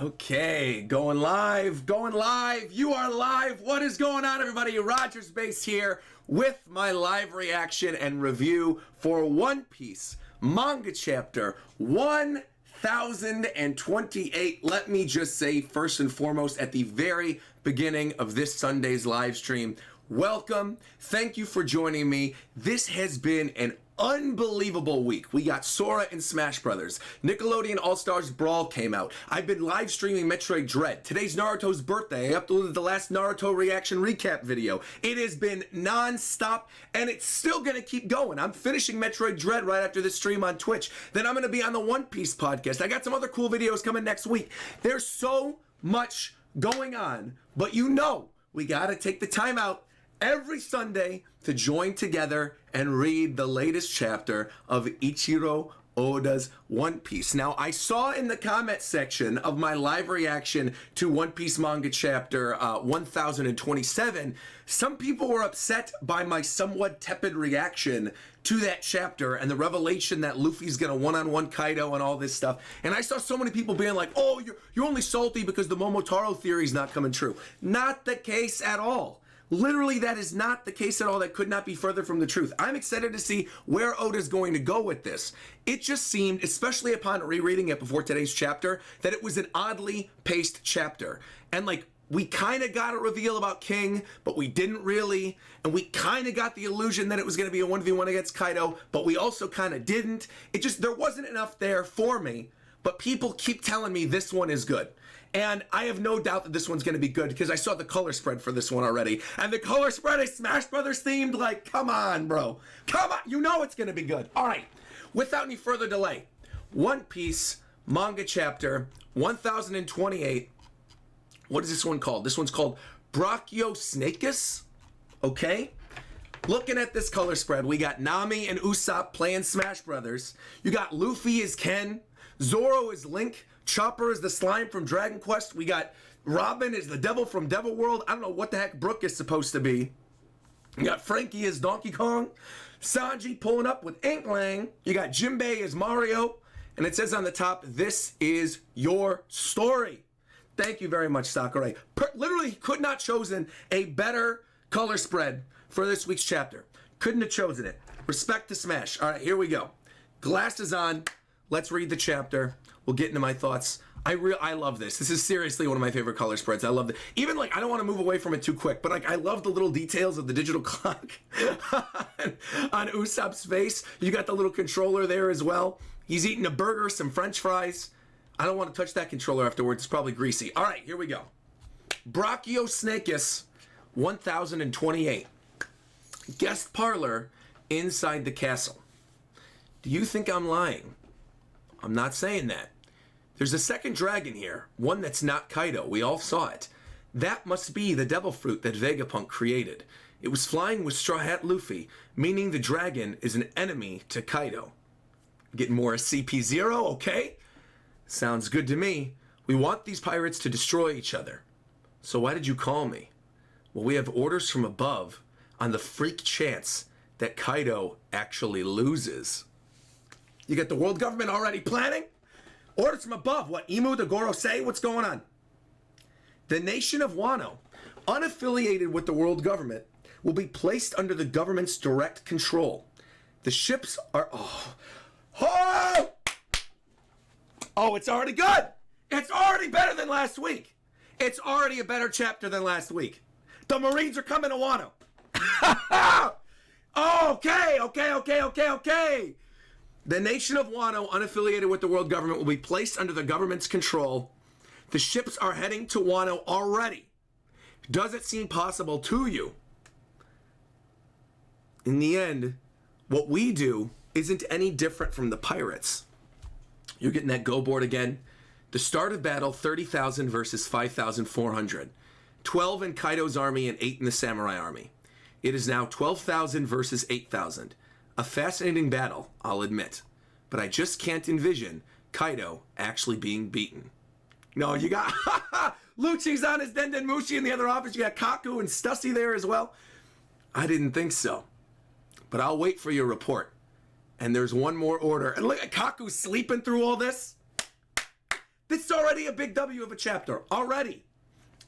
Okay, going live. You are live. What is going on, everybody? RogersBase here with my live reaction and review for One Piece Manga Chapter 1028. Let me just say, first and foremost, at the very beginning of this Sunday's live stream, welcome. Thank you for joining me. This has been an unbelievable week. We got Sora and Smash Brothers. Nickelodeon All-Stars Brawl came out. I've been live streaming Metroid Dread. Today's Naruto's birthday. I uploaded the last Naruto reaction recap video. It has been non-stop, and it's still going to keep going. I'm finishing Metroid Dread right after this stream on Twitch. Then I'm going to be on the One Piece podcast. I got some other cool videos coming next week. There's so much going on, but you know, we got to take the time out every Sunday to join together and read the latest chapter of Ichiro Oda's One Piece. Now, I saw in the comment section of my live reaction to One Piece Manga Chapter 1027, some people were upset by my somewhat tepid reaction to that chapter and the revelation that Luffy's gonna one-on-one Kaido and all this stuff. And I saw so many people being like, oh, you're only salty because the Momotaro theory's not coming true. Not the case at all. Literally, that is not the case at all. That could not be further from the truth. I'm excited to see where Oda's going to go with this. It just seemed, especially upon rereading it before today's chapter, that it was an oddly paced chapter. And like, we kind of got a reveal about King, but we didn't really. And we kind of got the illusion that it was going to be a 1v1 against Kaido, but we also kind of didn't. It just, there wasn't enough there for me. But people keep telling me this one is good. And I have no doubt that this one's going to be good because I saw the color spread for this one already. And the color spread is Smash Brothers themed. Like, come on, bro. Come on. You know it's going to be good. All right. Without any further delay, One Piece Manga Chapter 1028. What is this one called? This one's called Brachiosaurus. Okay. Looking at this color spread, we got Nami and Usopp playing Smash Brothers. You got Luffy as Ken. Zoro is Link. Chopper is the slime from Dragon Quest. We got Robin is the devil from Devil World. I don't know what the heck Brook is supposed to be. You got Frankie as Donkey Kong. Sanji pulling up with Inkling. You got Jinbei as Mario. And it says on the top, this is your story. Thank you very much, Sakurai. Literally could not chosen a better color spread for this week's chapter. Couldn't have chosen it. Respect to Smash. All right, here we go. Glasses on. Let's read the chapter. We'll get into my thoughts. I love this. This is seriously one of my favorite color spreads. I love it. Even like, I don't want to move away from it too quick, but like, I love the little details of the digital clock on Usopp's face. You got the little controller there as well. He's eating a burger, some French fries. I don't want to touch that controller afterwards. It's probably greasy. All right, here we go. Brachiosaurus 1028. Guest parlor inside the castle. Do you think I'm lying? I'm not saying that. There's a second dragon here, one that's not Kaido. We all saw it. That must be the devil fruit that Vegapunk created. It was flying with Straw Hat Luffy, meaning the dragon is an enemy to Kaido. Getting more CP0, okay? Sounds good to me. We want these pirates to destroy each other. So why did you call me? Well, we have orders from above on the freak chance that Kaido actually loses. You got the world government already planning? Orders from above. What, Imu the Gorosei? What's going on? The nation of Wano, unaffiliated with the world government, will be placed under the government's direct control. The ships are... Oh, it's already good. It's already better than last week. It's already a better chapter than last week. The Marines are coming to Wano. Okay. The nation of Wano, unaffiliated with the world government, will be placed under the government's control. The ships are heading to Wano already. Does it seem possible to you? In the end, what we do isn't any different from the pirates. You're getting that go board again. The start of battle, 30,000 versus 5,400. 12 in Kaido's army and 8 in the samurai army. It is now 12,000 versus 8,000. A fascinating battle, I'll admit, but I just can't envision Kaido actually being beaten. No, you got Lucci's on his Denden Mushi in the other office. You got Kaku and Stussy there as well. I didn't think so, but I'll wait for your report. And there's one more order. And look at Kaku sleeping through all this. This is already a big W of a chapter. Already.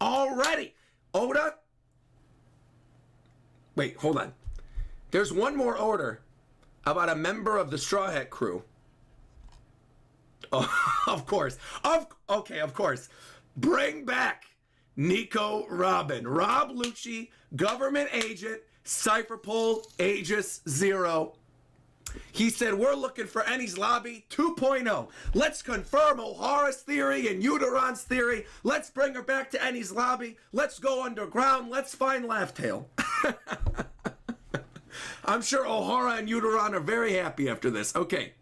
Oda? Wait, hold on. There's one more order about a member of the Straw Hat crew. Oh, of course. Okay, of course. Bring back Nico Robin. Rob Lucci, government agent, Cypher Pole, Aegis 0. He said, we're looking for Enies Lobby 2.0. Let's confirm O'Hara's theory and Uteron's theory. Let's bring her back to Enies Lobby. Let's go underground. Let's find Laughtail. I'm sure O'Hara and Uteron are very happy after this. Okay.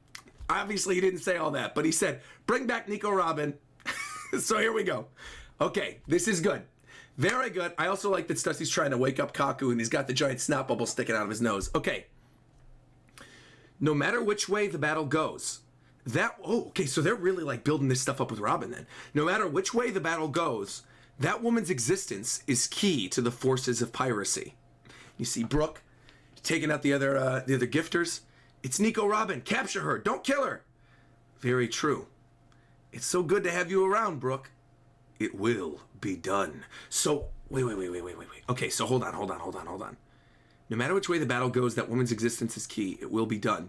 Obviously, he didn't say all that, but he said, bring back Nico Robin. So here we go. Okay, this is good. Very good. I also like that Stussy's trying to wake up Kaku, and he's got the giant snot bubble sticking out of his nose. Okay. No matter which way the battle goes, okay, so they're really like building this stuff up with Robin then. No matter which way the battle goes, that woman's existence is key to the forces of piracy. You see Brooke taking out the other gifters. It's Nico Robin. Capture her. Don't kill her. Very true. It's so good to have you around, Brooke. It will be done. So, wait. Okay, so hold on. No matter which way the battle goes, that woman's existence is key. It will be done.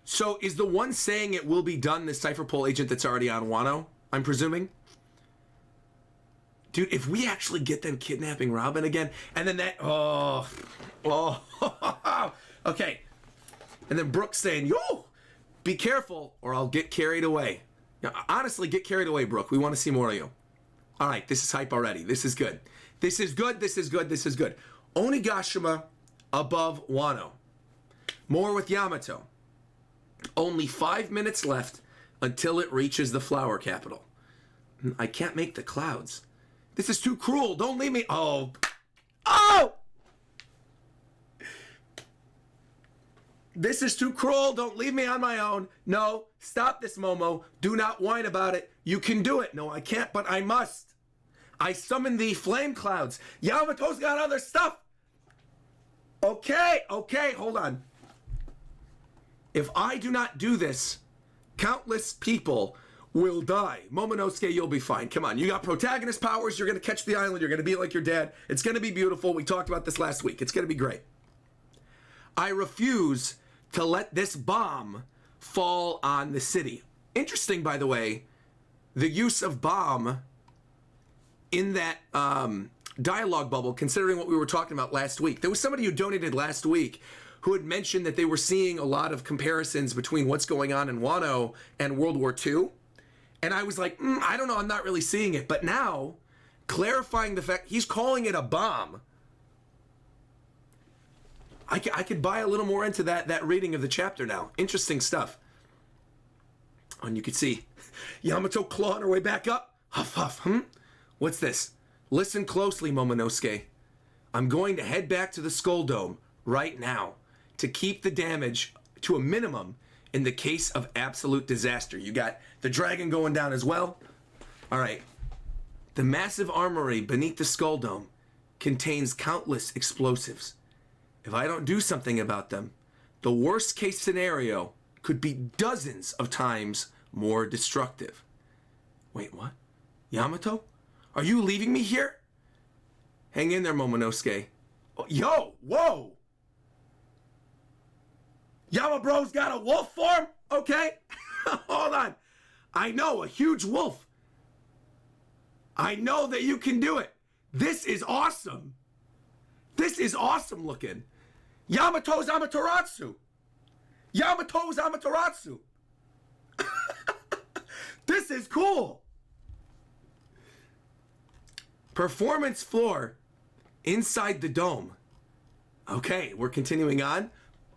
So, is the one saying it will be done the Cypher Pole agent that's already on Wano? I'm presuming? Dude, if we actually get them kidnapping Robin again, and then that... Okay. And then Brooke saying, yo, be careful or I'll get carried away. Now, honestly, get carried away, Brooke. We want to see more of you. All right, this is hype already. This is good. This is good. Onigashima above Wano. More with Yamato. Only 5 minutes left until it reaches the flower capital. I can't make the clouds. This is too cruel. Don't leave me. Oh! This is too cruel. Don't leave me on my own. No, stop this, Momo. Do not whine about it. You can do it. No, I can't, but I must. I summon the flame clouds. Yamato's got other stuff. Okay, hold on. If I do not do this, countless people will die. Momonosuke, you'll be fine. Come on, you got protagonist powers. You're going to catch the island. You're going to be like your dad. It's going to be beautiful. We talked about this last week. It's going to be great. I refuse to let this bomb fall on the city. Interesting, by the way, the use of bomb in that dialogue bubble, considering what we were talking about last week. There was somebody who donated last week who had mentioned that they were seeing a lot of comparisons between what's going on in Wano and World War II. And I was like, I don't know, I'm not really seeing it. But now, clarifying the fact, he's calling it a bomb. I could buy a little more into that reading of the chapter now. Interesting stuff. Oh, and you could see Yamato clawing her way back up. Huff, huff, What's this? Listen closely, Momonosuke. I'm going to head back to the Skull Dome right now to keep the damage to a minimum in the case of absolute disaster. You got the dragon going down as well. All right. The massive armory beneath the Skull Dome contains countless explosives. If I don't do something about them, the worst case scenario could be dozens of times more destructive. Wait, what? Yamato? Are you leaving me here? Hang in there, Momonosuke. Oh, yo, whoa! Yamabro's got a wolf form? Okay. Hold on. I know, a huge wolf. I know that you can do it. This is awesome. This is awesome looking. Yamato's Amaterasu. Yamato's Amaterasu. This is cool. Performance floor inside the dome. Okay, we're continuing on.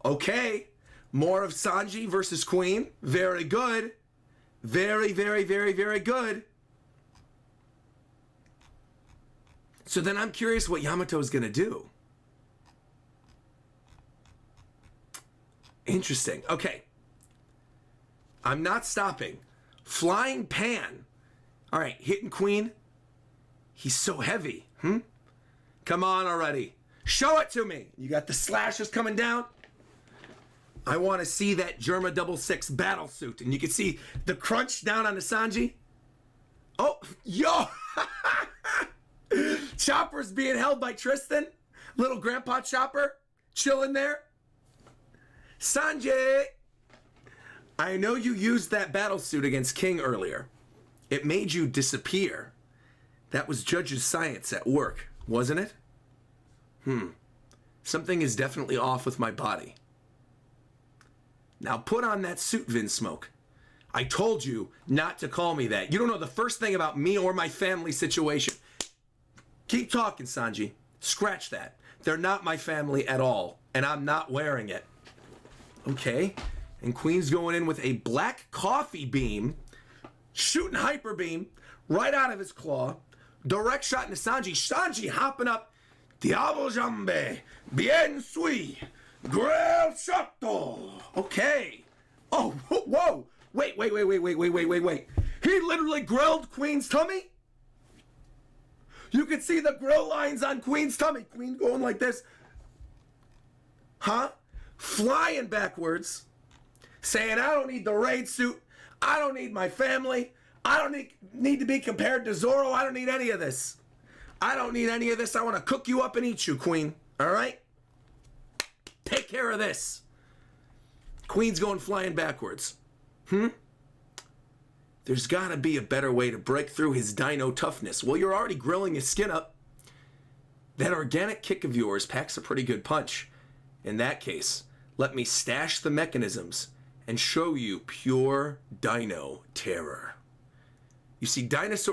Okay, more of Sanji versus Queen. Very good. Very, very, very, very good. So then I'm curious what Yamato's gonna do. Interesting. Okay. I'm not stopping. Flying Pan. All right, hitting Queen. He's so heavy. Come on already. Show it to me. You got the slashes coming down. I want to see that Germa 66 battle suit. And you can see the crunch down on the Sanji. Oh, yo! Chopper's being held by Tristan. Little Grandpa Chopper chilling there. Sanji! I know you used that battle suit against King earlier. It made you disappear. That was Judge's science at work, wasn't it? Something is definitely off with my body. Now put on that suit, Vinsmoke. I told you not to call me that. You don't know the first thing about me or my family situation. Keep talking, Sanji. Scratch that. They're not my family at all, and I'm not wearing it. Okay. And Queen's going in with a black coffee beam, shooting hyper beam right out of his claw. Direct shot into Sanji. Sanji hopping up. Diablo Jambe. Bien sui. Grel Chato. Okay. Oh, whoa. Wait. He literally grilled Queen's tummy? You could see the grill lines on Queen's tummy. Queen going like this. Huh? Flying backwards. Saying, I don't need the raid suit. I don't need my family. I don't need to be compared to Zoro. I don't need any of this. I don't need any of this. I want to cook you up and eat you, Queen. All right? Take care of this. Queen's going flying backwards. There's got to be a better way to break through his dino toughness. Well, you're already grilling his skin up. That organic kick of yours packs a pretty good punch. In that case, let me stash the mechanisms and show you pure dino terror. You see,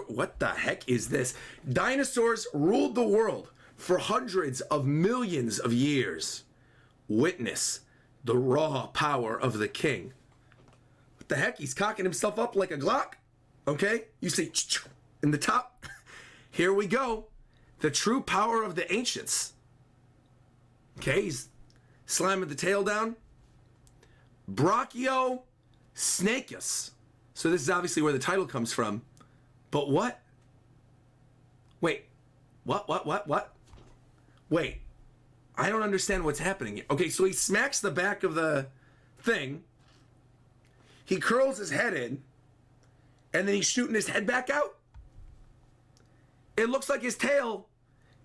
what the heck is this? Dinosaurs ruled the world for hundreds of millions of years. Witness the raw power of the king. What the heck? He's cocking himself up like a Glock. Okay? You see, in the top. Here we go. The true power of the ancients. Okay, he's slamming the tail down. Brachio Snakeus. So this is obviously where the title comes from. But what? Wait. What? Wait. I don't understand what's happening here. Okay, so he smacks the back of the thing. He curls his head in. And then he's shooting his head back out. It looks like his tail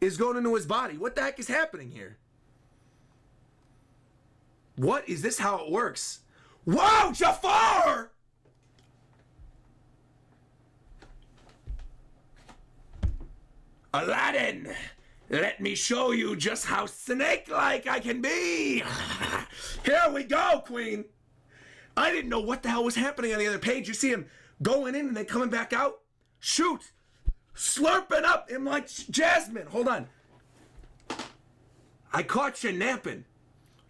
is going into his body. What the heck is happening here? What? Is this how it works? Whoa, Jafar! Aladdin, let me show you just how snake-like I can be. Here we go, Queen. I didn't know what the hell was happening on the other page. You see him going in and then coming back out. Shoot. Slurping up him like Jasmine. Hold on. I caught you napping.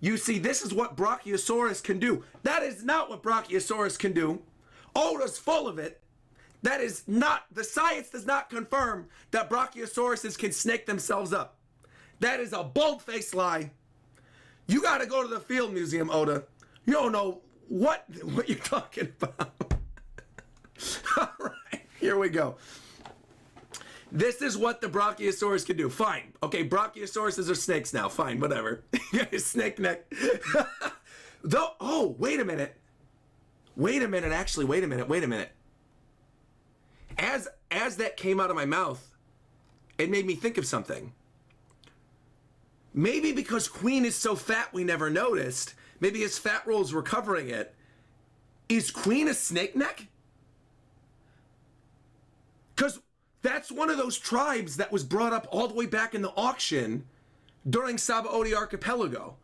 You see, this is what Brachiosaurus can do. That is not what Brachiosaurus can do. Oda's full of it. That is not, the science does not confirm that Brachiosauruses can snake themselves up. That is a bold-faced lie. You gotta go to the Field Museum, Oda. You don't know what you're talking about. All right, here we go. This is what the Brachiosaurus can do. Fine. Okay, Brachiosauruses are snakes now. Fine, whatever. Snake neck. Though, oh, wait a minute. Wait a minute. As that came out of my mouth, it made me think of something. Maybe because Queen is so fat we never noticed, maybe his fat rolls were covering it. Is Queen a snake neck? Because that's one of those tribes that was brought up all the way back in the auction during Sabaody Archipelago.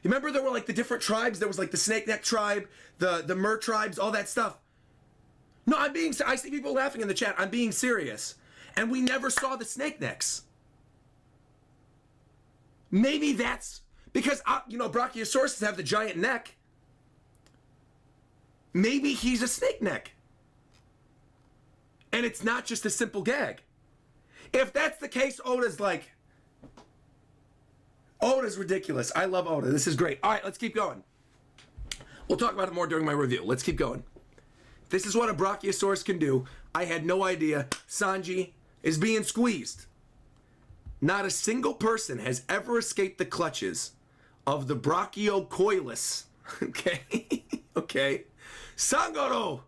You remember there were like the different tribes? There was like the snake neck tribe, the mer tribes, all that stuff. No, I see people laughing in the chat. I'm being serious. And we never saw the snake necks. Maybe that's because, Brachiosauruses have the giant neck. Maybe he's a snake neck. And it's not just a simple gag. If that's the case, Oda's ridiculous. I love Oda. This is great. All right, let's keep going. We'll talk about it more during my review. Let's keep going. This is what a Brachiosaurus can do. I had no idea. Sanji is being squeezed. Not a single person has ever escaped the clutches of the Brachiocoilus. Okay? Okay. Sangoro!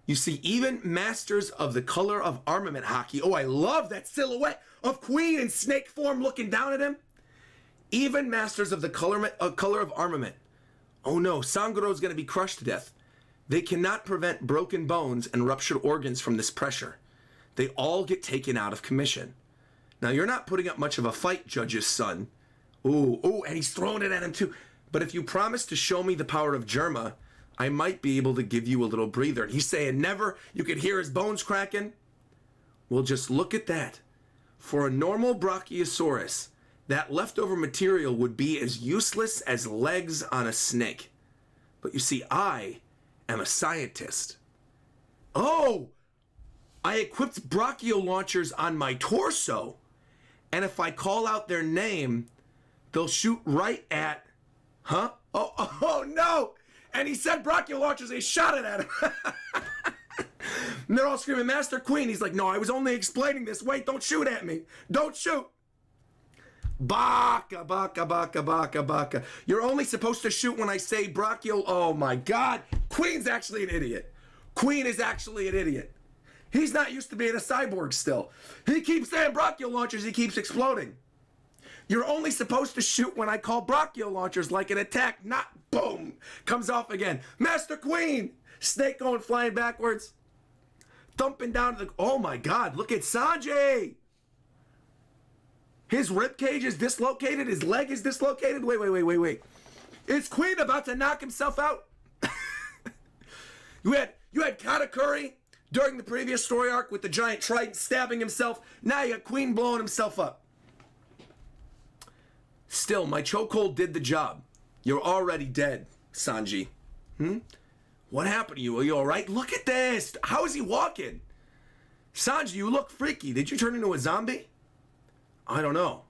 You see, even masters of the color of armament hockey. Oh, I love that silhouette of Queen in snake form looking down at him. Even masters of the color of armament. Oh no, Sanguro's going to be crushed to death. They cannot prevent broken bones and ruptured organs from this pressure. They all get taken out of commission. Now, you're not putting up much of a fight, Judge's son. Ooh, and he's throwing it at him too. But if you promise to show me the power of Germa, I might be able to give you a little breather. And he's saying never. You could hear his bones cracking. Well, just look at that. For a normal Brachiosaurus, that leftover material would be as useless as legs on a snake. But you see, I am a scientist. Oh! I equipped brachio launchers on my torso. And if I call out their name, they'll shoot right at... Huh? Oh no! And he said brachio launchers, they shot it at him. And they're all screaming, Master Queen. He's like, no, I was only explaining this. Wait, don't shoot at me. Don't shoot. Baka, baka, baka, baka, baka. You're only supposed to shoot when I say brachio. Oh my God. Queen's actually an idiot. Queen is actually an idiot. He's not used to being a cyborg still. He keeps saying brachio launchers. He keeps exploding. You're only supposed to shoot when I call brachio launchers like an attack, not boom. Comes off again. Master Queen. Snake going flying backwards. Thumping down to the... Oh my God, look at Sanji. His ribcage is dislocated. His leg is dislocated. Wait. Is Queen about to knock himself out? You had Katakuri during the previous story arc with the giant trident stabbing himself. Now you got Queen blowing himself up. Still, my chokehold did the job. You're already dead, Sanji. What happened to you? Are you all right? Look at this. How is he walking? Sanji, you look freaky. Did you turn into a zombie? I don't know.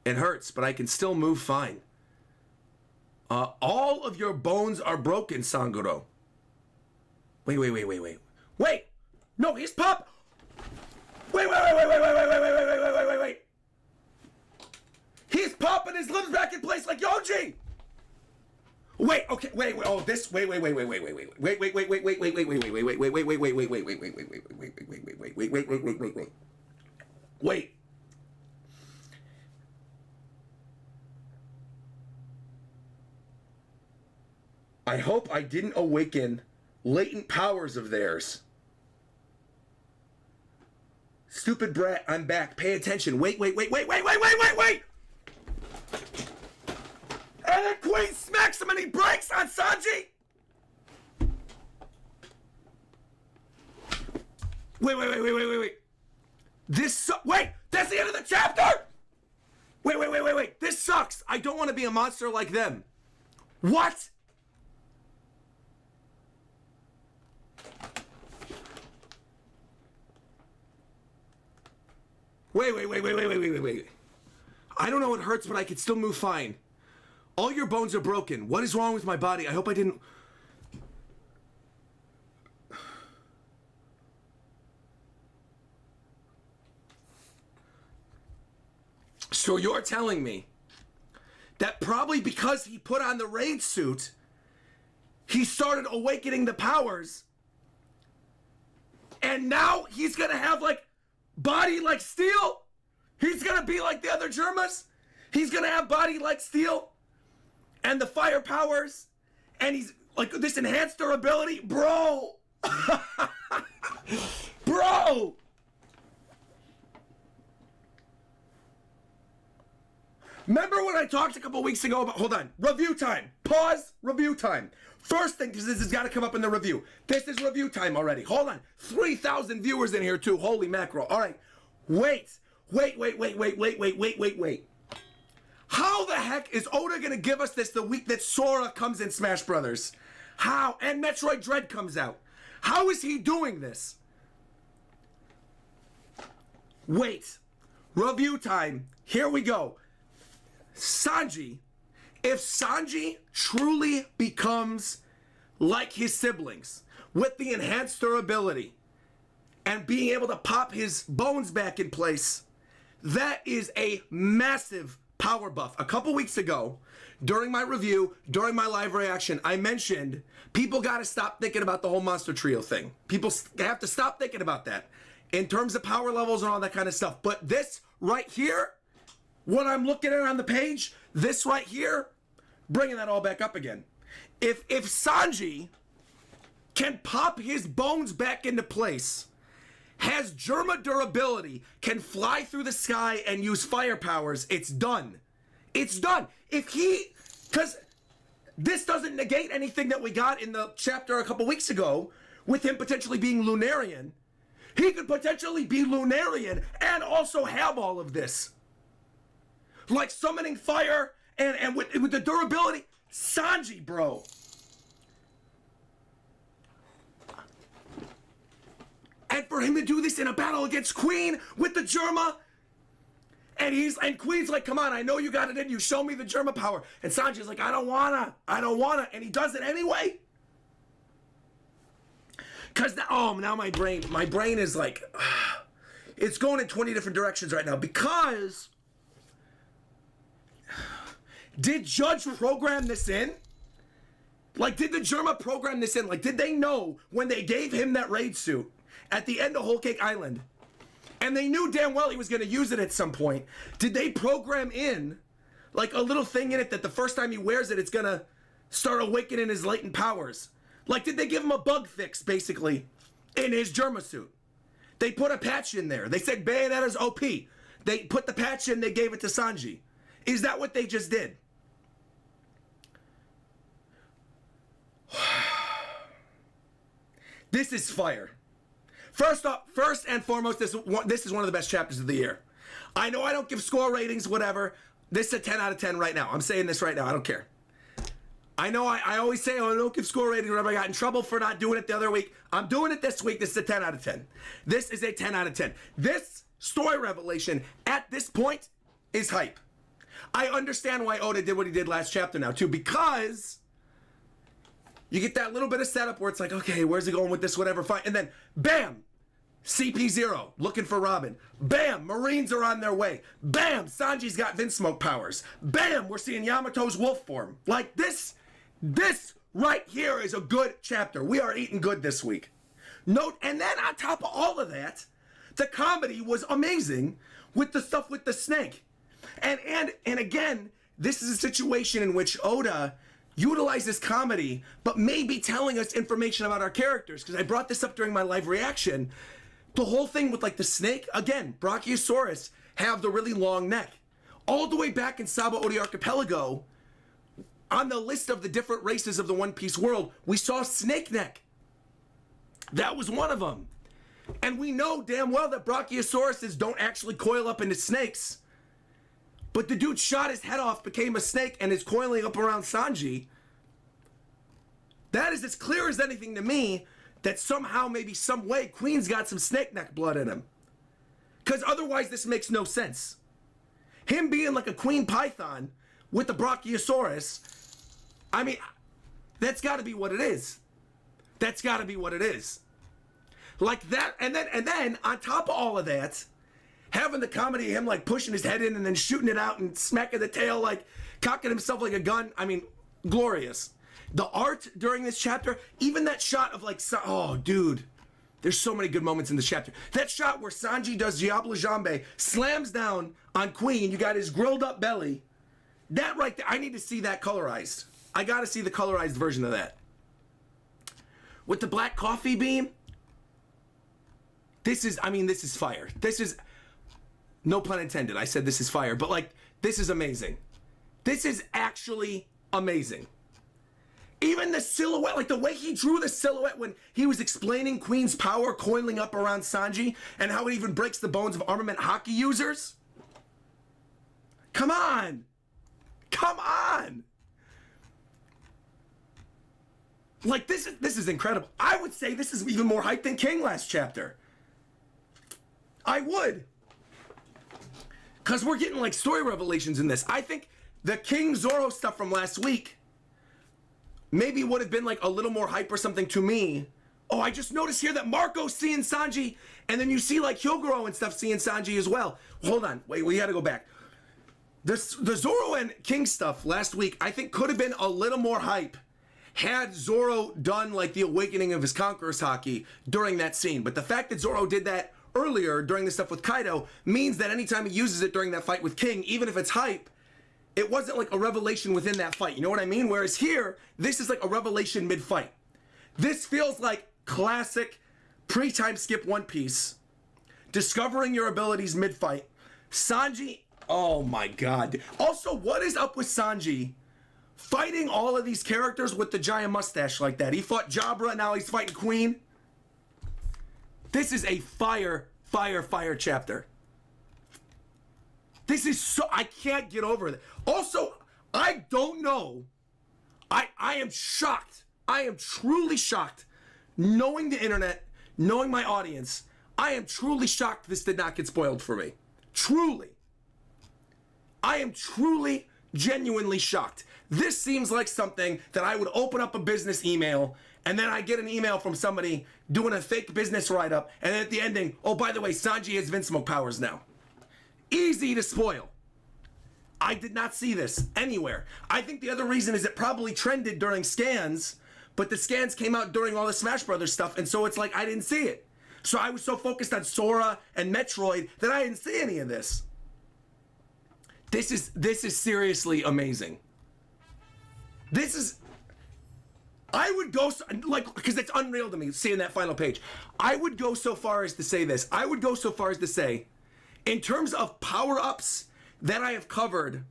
It hurts, but I can still move fine. All of your bones are broken, Sanguro. Wait. Wait! No, he's pop! Wait! He's popping his limbs back in place like Yoji! Wait, okay, wait, oh, this, wait. I hope I didn't awaken latent powers of theirs. Stupid brat, I'm back. Pay attention. Wait. And then Queen smacks him and he breaks on Sanji. Wait. Wait, that's the end of the chapter. Wait. This sucks. I don't want to be a monster like them. What? Wait. I don't know it hurts, but I can still move fine. All your bones are broken. What is wrong with my body? I hope I didn't... So you're telling me that probably because he put on the raid suit, he started awakening the powers, and now he's gonna have, like, body like steel? He's gonna be like the other Germas? He's gonna have body like steel? And the fire powers? And he's, like, this enhanced durability? Bro! Bro! Remember when I talked a couple weeks ago about... Hold on. Review time. Pause. Review time. First thing, because this has got to come up in the review. This is review time already. Hold on. 3,000 viewers in here, too. Holy mackerel. All right. Wait. How the heck is Oda going to give us this the week that Sora comes in Smash Brothers? How? And Metroid Dread comes out. How is he doing this? Wait. Review time. Here we go. Sanji. If Sanji truly becomes like his siblings with the enhanced durability and being able to pop his bones back in place, that is a massive power buff. A couple weeks ago, during my review, during my live reaction, I mentioned people got to stop thinking about the whole Monster Trio thing. People have to stop thinking about that in terms of power levels and all that kind of stuff. But this right here, what I'm looking at on the page, this right here, bringing that all back up again. If Sanji can pop his bones back into place, has Germa durability, can fly through the sky and use fire powers, it's done. It's done. Because this doesn't negate anything that we got in the chapter a couple weeks ago with him potentially being Lunarian. He could potentially be Lunarian and also have all of this. Like summoning fire and with the durability. Sanji, bro. And for him to do this in a battle against Queen with the Germa, and Queen's like, come on, I know you got it in you, show me the Germa power. And Sanji's like, I don't wanna, and he does it anyway. Cause now my brain is like, it's going in 20 different directions right now because did Judge program this in? Like, did the Germa program this in? Like, did they know when they gave him that raid suit at the end of Whole Cake Island, and they knew damn well he was going to use it at some point, did they program in, like, a little thing in it that the first time he wears it, it's going to start awakening his latent powers? Like, did they give him a bug fix, basically, in his Germa suit? They put a patch in there. They said Bayonetta's OP. They put the patch in, they gave it to Sanji. Is that what they just did? This is fire. First and foremost, this is one of the best chapters of the year. I know I don't give score ratings, whatever. This is a 10 out of 10 right now. I'm saying this right now. I don't care. I know I always say, oh, I don't give score ratings, whatever. I got in trouble for not doing it the other week. I'm doing it this week. This is a 10 out of 10. This is a 10 out of 10. This story revelation at this point is hype. I understand why Oda did what he did last chapter now, too, because you get that little bit of setup where it's like, okay, where's he going with this, whatever, fine. And then, bam, CP0 looking for Robin. Bam, Marines are on their way. Bam, Sanji's got Vinsmoke powers. Bam, we're seeing Yamato's wolf form. Like, this right here is a good chapter. We are eating good this week. Note, and then on top of all of that, the comedy was amazing with the stuff with the snake. And again, this is a situation in which Oda utilize this comedy, but maybe telling us information about our characters, because I brought this up during my live reaction. The whole thing with, like, the snake, again, Brachiosaurus have the really long neck. All the way back in Saba Odi Archipelago, on the list of the different races of the One Piece world, we saw snake neck. That was one of them. And we know damn well that Brachiosauruses don't actually coil up into snakes. But the dude shot his head off, became a snake, and is coiling up around Sanji. That is as clear as anything to me that somehow, maybe some way, Queen's got some snake neck blood in him. Because otherwise this makes no sense. Him being like a Queen Python with the Brachiosaurus, I mean, that's got to be what it is. That's got to be what it is. Like that, and then on top of all of that, having the comedy of him like pushing his head in and then shooting it out and smacking the tail, like cocking himself like a gun. I mean, glorious. The art during this chapter, even that shot of like, oh dude, there's so many good moments in this chapter. That shot where Sanji does Diablo Jambe, slams down on Queen, you got his grilled up belly. That right there, I need to see that colorized. I gotta see the colorized version of that. With the black coffee beam, this is fire. This is, no pun intended, I said this is fire, but like, this is amazing. This is actually amazing. Even the silhouette, like the way he drew the silhouette when he was explaining Queen's power coiling up around Sanji and how it even breaks the bones of armament hockey users. Come on. Come on. Like, this is incredible. I would say this is even more hype than King last chapter. I would. Because we're getting, like, story revelations in this. I think the King Zoro stuff from last week maybe would have been, like, a little more hype or something to me. Oh, I just noticed here that Marco's seeing Sanji, and then you see, like, Hyogoro and stuff seeing Sanji as well. Hold on. Wait, we gotta go back. The Zoro and King stuff last week, I think, could have been a little more hype had Zoro done like the awakening of his Conqueror's Haki during that scene. But the fact that Zoro did that earlier during the stuff with Kaido means that anytime he uses it during that fight with King, even if it's hype, it wasn't like a revelation within that fight. You know what I mean? Whereas here, this is like a revelation mid-fight. This feels like classic pre-time skip One Piece, discovering your abilities mid-fight. Sanji, oh my god. Also, what is up with Sanji fighting all of these characters with the giant mustache like that? He fought Jabra, now he's fighting Queen. This is a fire chapter. This is so, I can't get over it. Also, I don't know. I am shocked. I am truly shocked. Knowing the internet, knowing my audience, I am truly shocked this did not get spoiled for me. Truly. I am truly, genuinely shocked. This seems like something that I would open up a business email and then I get an email from somebody doing a fake business write-up, and then at the ending, oh, by the way, Sanji has Vinsmoke powers now. Easy to spoil. I did not see this anywhere. I think the other reason is it probably trended during scans, but the scans came out during all the Smash Brothers stuff, and so it's like I didn't see it. So I was so focused on Sora and Metroid that I didn't see any of this. This is seriously amazing. This is, I would go, like, because it's unreal to me, seeing that final page. I would go so far as to say this. I would go so far as to say, in terms of power-ups that I have covered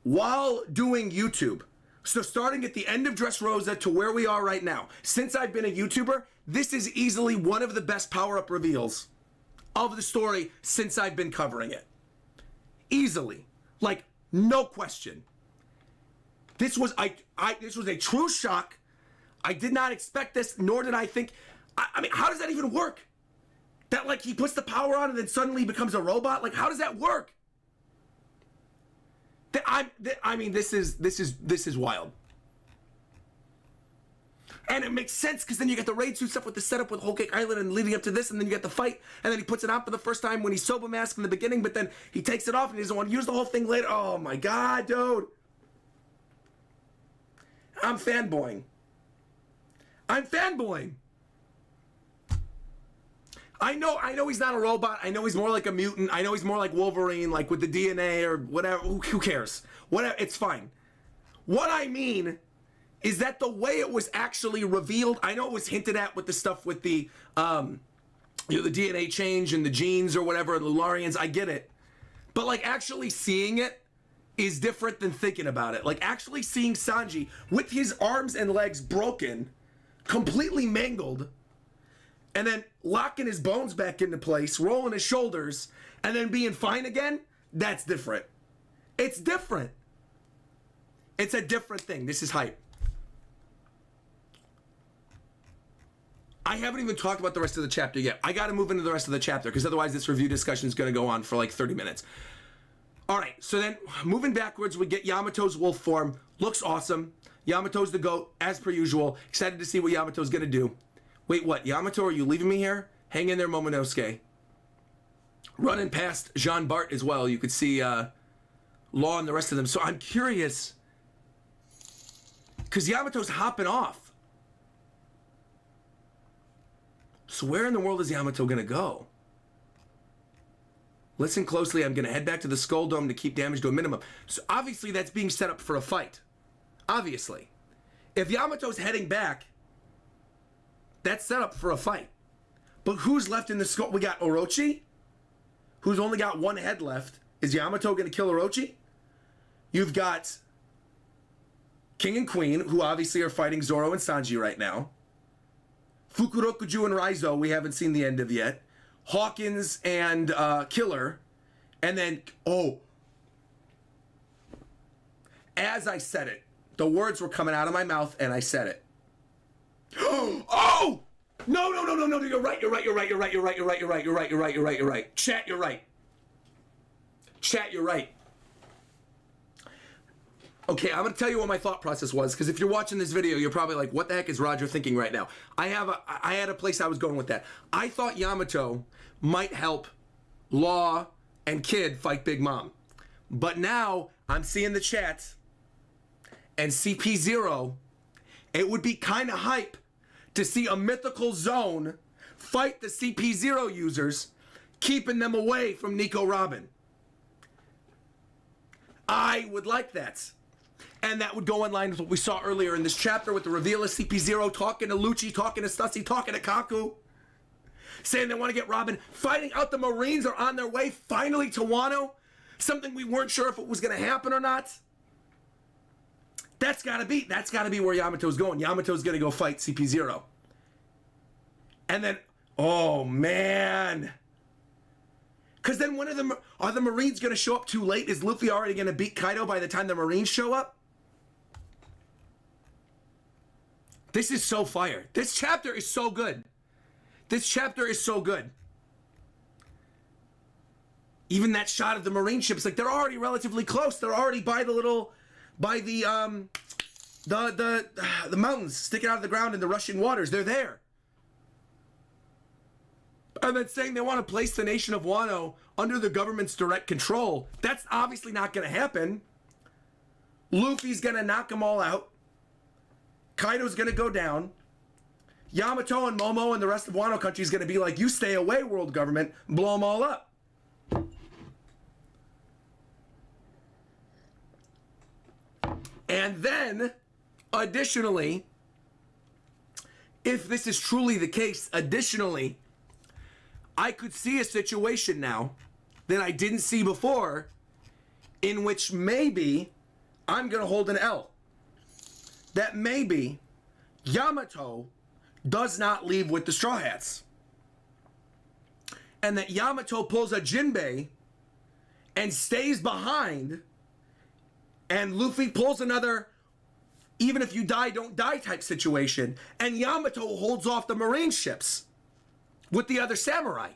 while doing YouTube, so starting at the end of Dressrosa to where we are right now, since I've been a YouTuber, this is easily one of the best power-up reveals of the story since I've been covering it. Easily. Like, no question. This was this was a true shock. I did not expect this, nor did I think, I mean, how does that even work? That, like, he puts the power on and then suddenly he becomes a robot? Like, how does that work? I mean, this is wild. And it makes sense, because then you get the raid suit stuff with the setup with Whole Cake Island and leading up to this, and then you get the fight, and then he puts it on for the first time when he's Soba Mask in the beginning, but then he takes it off and he doesn't want to use the whole thing later. Oh my god, dude. I'm fanboying. I'm fanboying. I know he's not a robot. I know he's more like a mutant. I know he's more like Wolverine, like with the DNA or whatever. Who cares? Whatever, it's fine. What I mean is that the way it was actually revealed, I know it was hinted at with the stuff with the, the DNA change and the genes or whatever, the Lularians, I get it. But like actually seeing it is different than thinking about it. Like actually seeing Sanji with his arms and legs broken, completely mangled, and then locking his bones back into place, rolling his shoulders, and then being fine again, that's different. It's different. It's a different thing. This is hype. I haven't even talked about the rest of the chapter yet. I gotta move into the rest of the chapter, because otherwise this review discussion is gonna go on for like 30 minutes. All right, so then moving backwards, we get Yamato's wolf form. Looks awesome. Yamato's the GOAT, as per usual. Excited to see what Yamato's gonna do. Wait, what? Yamato, are you leaving me here? Hang in there, Momonosuke. Running past Jean Bart as well. You could see Law and the rest of them. So I'm curious, because Yamato's hopping off. So where in the world is Yamato gonna go? Listen closely, I'm gonna head back to the Skull Dome to keep damage to a minimum. So obviously that's being set up for a fight. Obviously. If Yamato's heading back, that's set up for a fight. But who's left in the Skull? We got Orochi, who's only got one head left. Is Yamato gonna kill Orochi? You've got King and Queen, who obviously are fighting Zoro and Sanji right now. Fukurokuju and Raizo, we haven't seen the end of yet. Hawkins and Killer. And then, oh. As I said it, the words were coming out of my mouth and I said it. Oh! No, you're right. Chat, you're right. Chat, you're right. Okay, I'm gonna tell you what my thought process was, because if you're watching this video, you're probably like, what the heck is Roger thinking right now? I had a place I was going with that. I thought Yamato might help Law and Kid fight Big Mom. But now I'm seeing the chat and CP0. It would be kind of hype to see a mythical zone fight the CP0 users, keeping them away from Nico Robin. I would like that. And that would go in line with what we saw earlier in this chapter with the reveal of CP0 talking to Lucci, talking to Stussy, talking to Kaku, saying they want to get Robin, finding out the Marines are on their way finally to Wano, something we weren't sure if it was going to happen or not. That's got to be where Yamato's going. Yamato's going to go fight CP0. And then, oh man. Because then are the Marines going to show up too late? Is Luffy already going to beat Kaido by the time the Marines show up? This is so fire. This chapter is so good. This chapter is so good. Even that shot of the Marine ships, like they're already relatively close. They're already by the mountains sticking out of the ground in the rushing waters. They're there. And then saying they want to place the nation of Wano under the government's direct control. That's obviously not going to happen. Luffy's going to knock them all out. Kaido's going to go down. Yamato and Momo and the rest of Wano country is going to be like, you stay away, world government, blow them all up. And then, additionally, if this is truly the case, additionally, I could see a situation now that I didn't see before in which maybe I'm going to hold an L. That maybe Yamato does not leave with the Straw Hats. And that Yamato pulls a Jinbei and stays behind, and Luffy pulls another even if you die, don't die type situation, and Yamato holds off the Marine ships with the other samurai.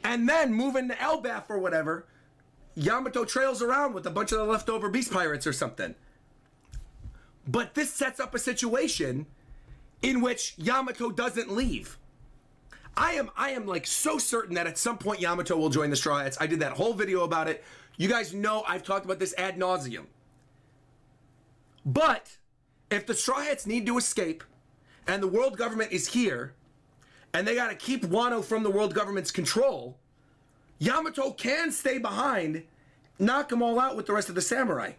And then moving to Elbaf or whatever, Yamato trails around with a bunch of the leftover beast pirates or something. But this sets up a situation in which Yamato doesn't leave. I am like so certain that at some point Yamato will join the Straw Hats. I did that whole video about it. You guys know I've talked about this ad nauseum. But if the Straw Hats need to escape and the world government is here and they got to keep Wano from the world government's control, Yamato can stay behind, knock them all out with the rest of the samurai.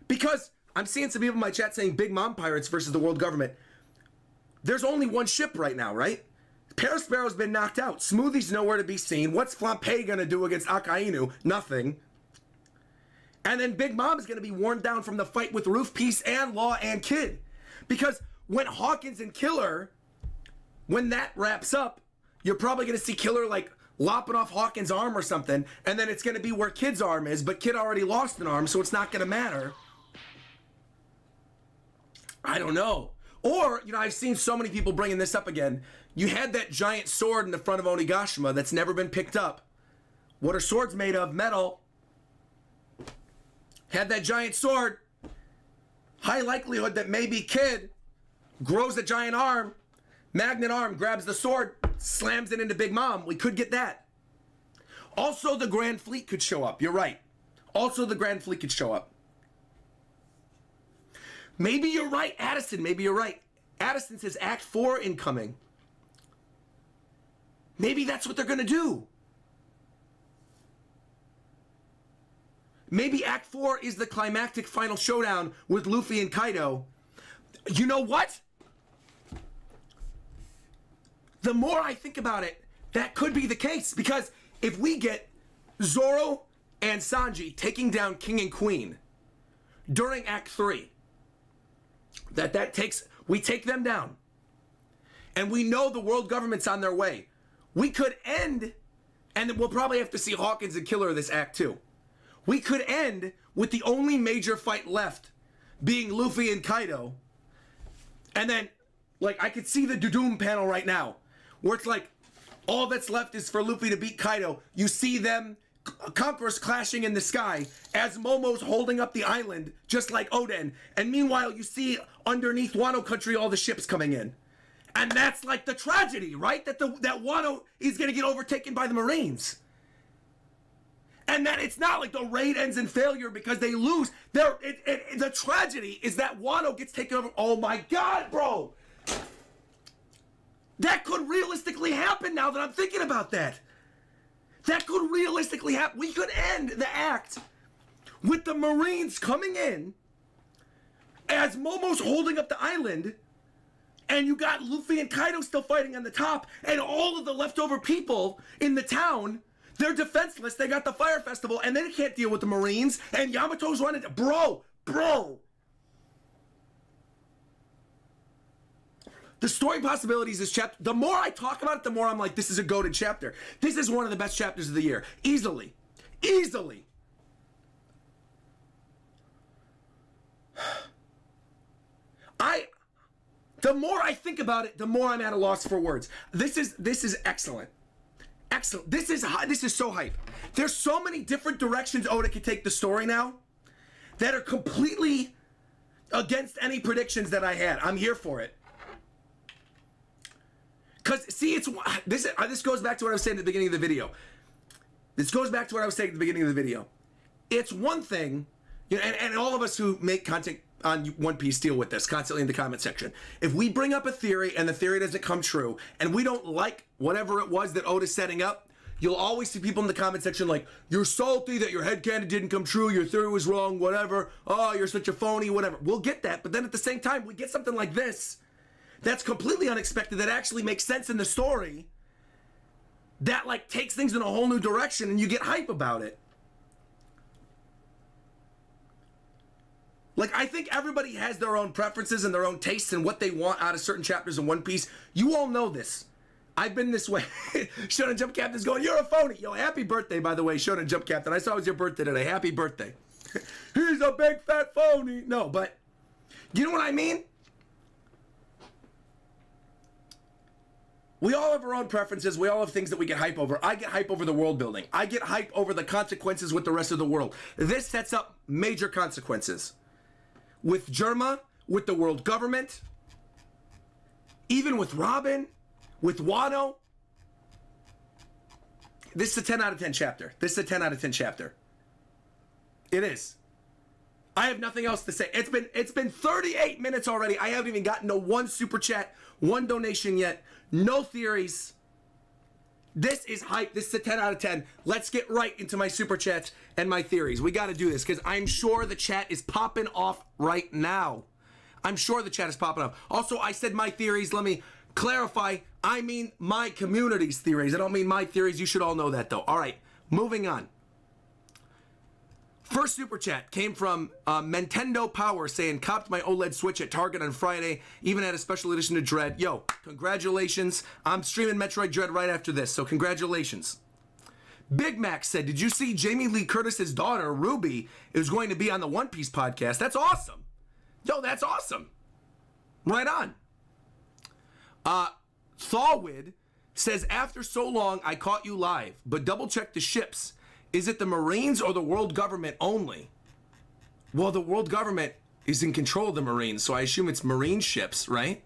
Because I'm seeing some people in my chat saying Big Mom Pirates versus the world government. There's only one ship right now, right? Paris Sparrow's been knocked out. Smoothie's nowhere to be seen. What's Flampe gonna do against Akainu? Nothing. And then Big Mom is gonna be worn down from the fight with Roof Piece and Law and Kid. Because when Hawkins and Killer, when that wraps up, you're probably gonna see Killer like lopping off Hawkins' arm or something, and then it's gonna be where Kid's arm is, but Kid already lost an arm, so it's not gonna matter. I don't know. Or, you know, I've seen so many people bringing this up again. You had that giant sword in the front of Onigashima that's never been picked up. What are swords made of? Metal. Had that giant sword. High likelihood that maybe Kid grows a giant arm, magnet arm, grabs the sword, slams it into Big Mom. We could get that. Also, the Grand Fleet could show up. You're right. Also, the Grand Fleet could show up. Maybe you're right, Addison. Maybe you're right. Addison says Act 4 incoming. Maybe that's what they're going to do. Maybe Act 4 is the climactic final showdown with Luffy and Kaido. You know what? The more I think about it, that could be the case. Because if we get Zoro and Sanji taking down King and Queen during Act 3, we take them down, and we know the world government's on their way. We could end, and we'll probably have to see Hawkins and Killer this act too. We could end with the only major fight left being Luffy and Kaido, and then, like, I could see the Doom panel right now, where it's like, all that's left is for Luffy to beat Kaido. You see them, conquerors clashing in the sky as Momo's holding up the island just like Oden, and meanwhile you see underneath Wano country all the ships coming in, And that's like the tragedy, right? That Wano is going to get overtaken by the Marines. And that it's not like the raid ends in failure because they lose. The tragedy is that Wano gets taken over. Oh my God, bro. That could realistically happen now that I'm thinking about that. That could realistically happen. We could end the act with the Marines coming in as Momo's holding up the island, and you got Luffy and Kaido still fighting on the top, and all of the leftover people in the town, they're defenseless. They got the fire festival, and they can't deal with the Marines, and Yamato's running. Bro. The story possibilities this chapter, the more I talk about it, the more I'm like, this is a goated chapter. This is one of the best chapters of the year. Easily. The more I think about it, the more I'm at a loss for words. This is excellent. Excellent. This is so hype. There's so many different directions Oda can take the story now that are completely against any predictions that I had. I'm here for it. Cause see, this goes back to what I was saying at the beginning of the video. It's one thing, you know, and all of us who make content on One Piece deal with this constantly in the comment section. If we bring up a theory and the theory doesn't come true, and we don't like whatever it was that Oda's setting up, you'll always see people in the comment section like, you're salty that your headcanon didn't come true, your theory was wrong, whatever, oh, you're such a phony, whatever. We'll get that, but then at the same time, we get something like this that's completely unexpected, that actually makes sense in the story, that like takes things in a whole new direction, and you get hype about it. Like, I think everybody has their own preferences and their own tastes and what they want out of certain chapters in One Piece. You all know this. I've been this way. Shonen Jump Captain's going, you're a phony. Yo, happy birthday, by the way, Shonen Jump Captain. I saw it was your birthday today. Happy birthday. He's a big fat phony. No, but you know what I mean? We all have our own preferences. We all have things that we get hype over. I get hype over the world building. I get hype over the consequences with the rest of the world. This sets up major consequences. With Germa, with the world government, even with Robin, with Wano. This is a 10 out of 10 chapter. It is. I have nothing else to say. It's been 38 minutes already. I haven't even gotten to one super chat, one donation yet. No theories. This is hype. This is a 10 out of 10. Let's get right into my super chats and my theories. We got to do this because I'm sure the chat is popping off right now. Also, I said my theories. Let me clarify. I mean my community's theories. I don't mean my theories. You should all know that, though. All right, moving on. First super chat came from Nintendo Power saying, copped my OLED Switch at Target on Friday, even had a special edition of Dread. Yo, congratulations. I'm streaming Metroid Dread right after this, so congratulations. Big Mac said, did you see Jamie Lee Curtis's daughter, Ruby, is going to be on the One Piece podcast? That's awesome. Yo, that's awesome. Right on. Thawwid says, after so long, I caught you live, but double check the ships. Is it the Marines or the world government only? Well, the world government is in control of the Marines, so I assume it's Marine ships, right?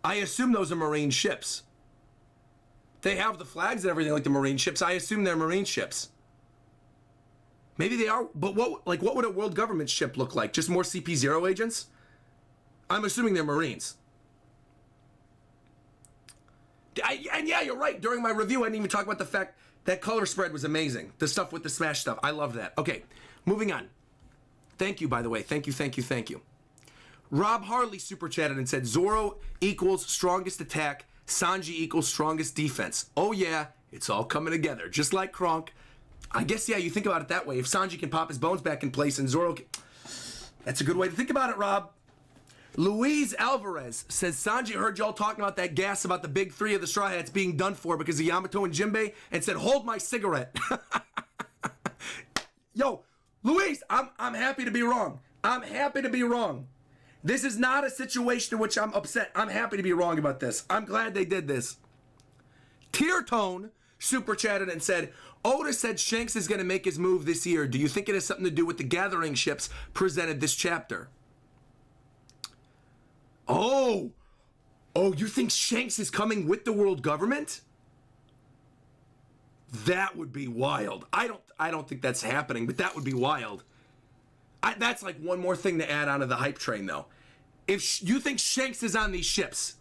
I assume those are Marine ships. They have the flags and everything like the Marine ships. I assume they're Marine ships. Maybe they are, but what would a world government ship look like? Just more CP0 agents? I'm assuming they're Marines. And yeah, you're right. During my review, I didn't even talk about the fact that color spread was amazing. The stuff with the Smash stuff. I love that. Okay, moving on. Thank you, by the way. Thank you. Rob Harley super chatted and said, Zoro equals strongest attack, Sanji equals strongest defense. Oh yeah, it's all coming together. Just like Kronk. I guess, yeah, you think about it that way. If Sanji can pop his bones back in place and Zoro can... That's a good way to think about it, Rob. Luis Alvarez says, Sanji heard y'all talking about that gas about the big three of the Straw Hats being done for because of Yamato and Jinbei, and said, hold my cigarette. Yo, Luis, I'm happy to be wrong. This is not a situation in which I'm upset. I'm happy to be wrong about this. I'm glad they did this. Tear Tone super chatted and said, Oda said Shanks is going to make his move this year. Do you think it has something to do with the gathering ships presented this chapter? Oh, Oh, you think Shanks is coming with the world government? That would be wild. I don't think that's happening, but that would be wild. That's like one more thing to add onto the hype train, though. If you think Shanks is on these ships,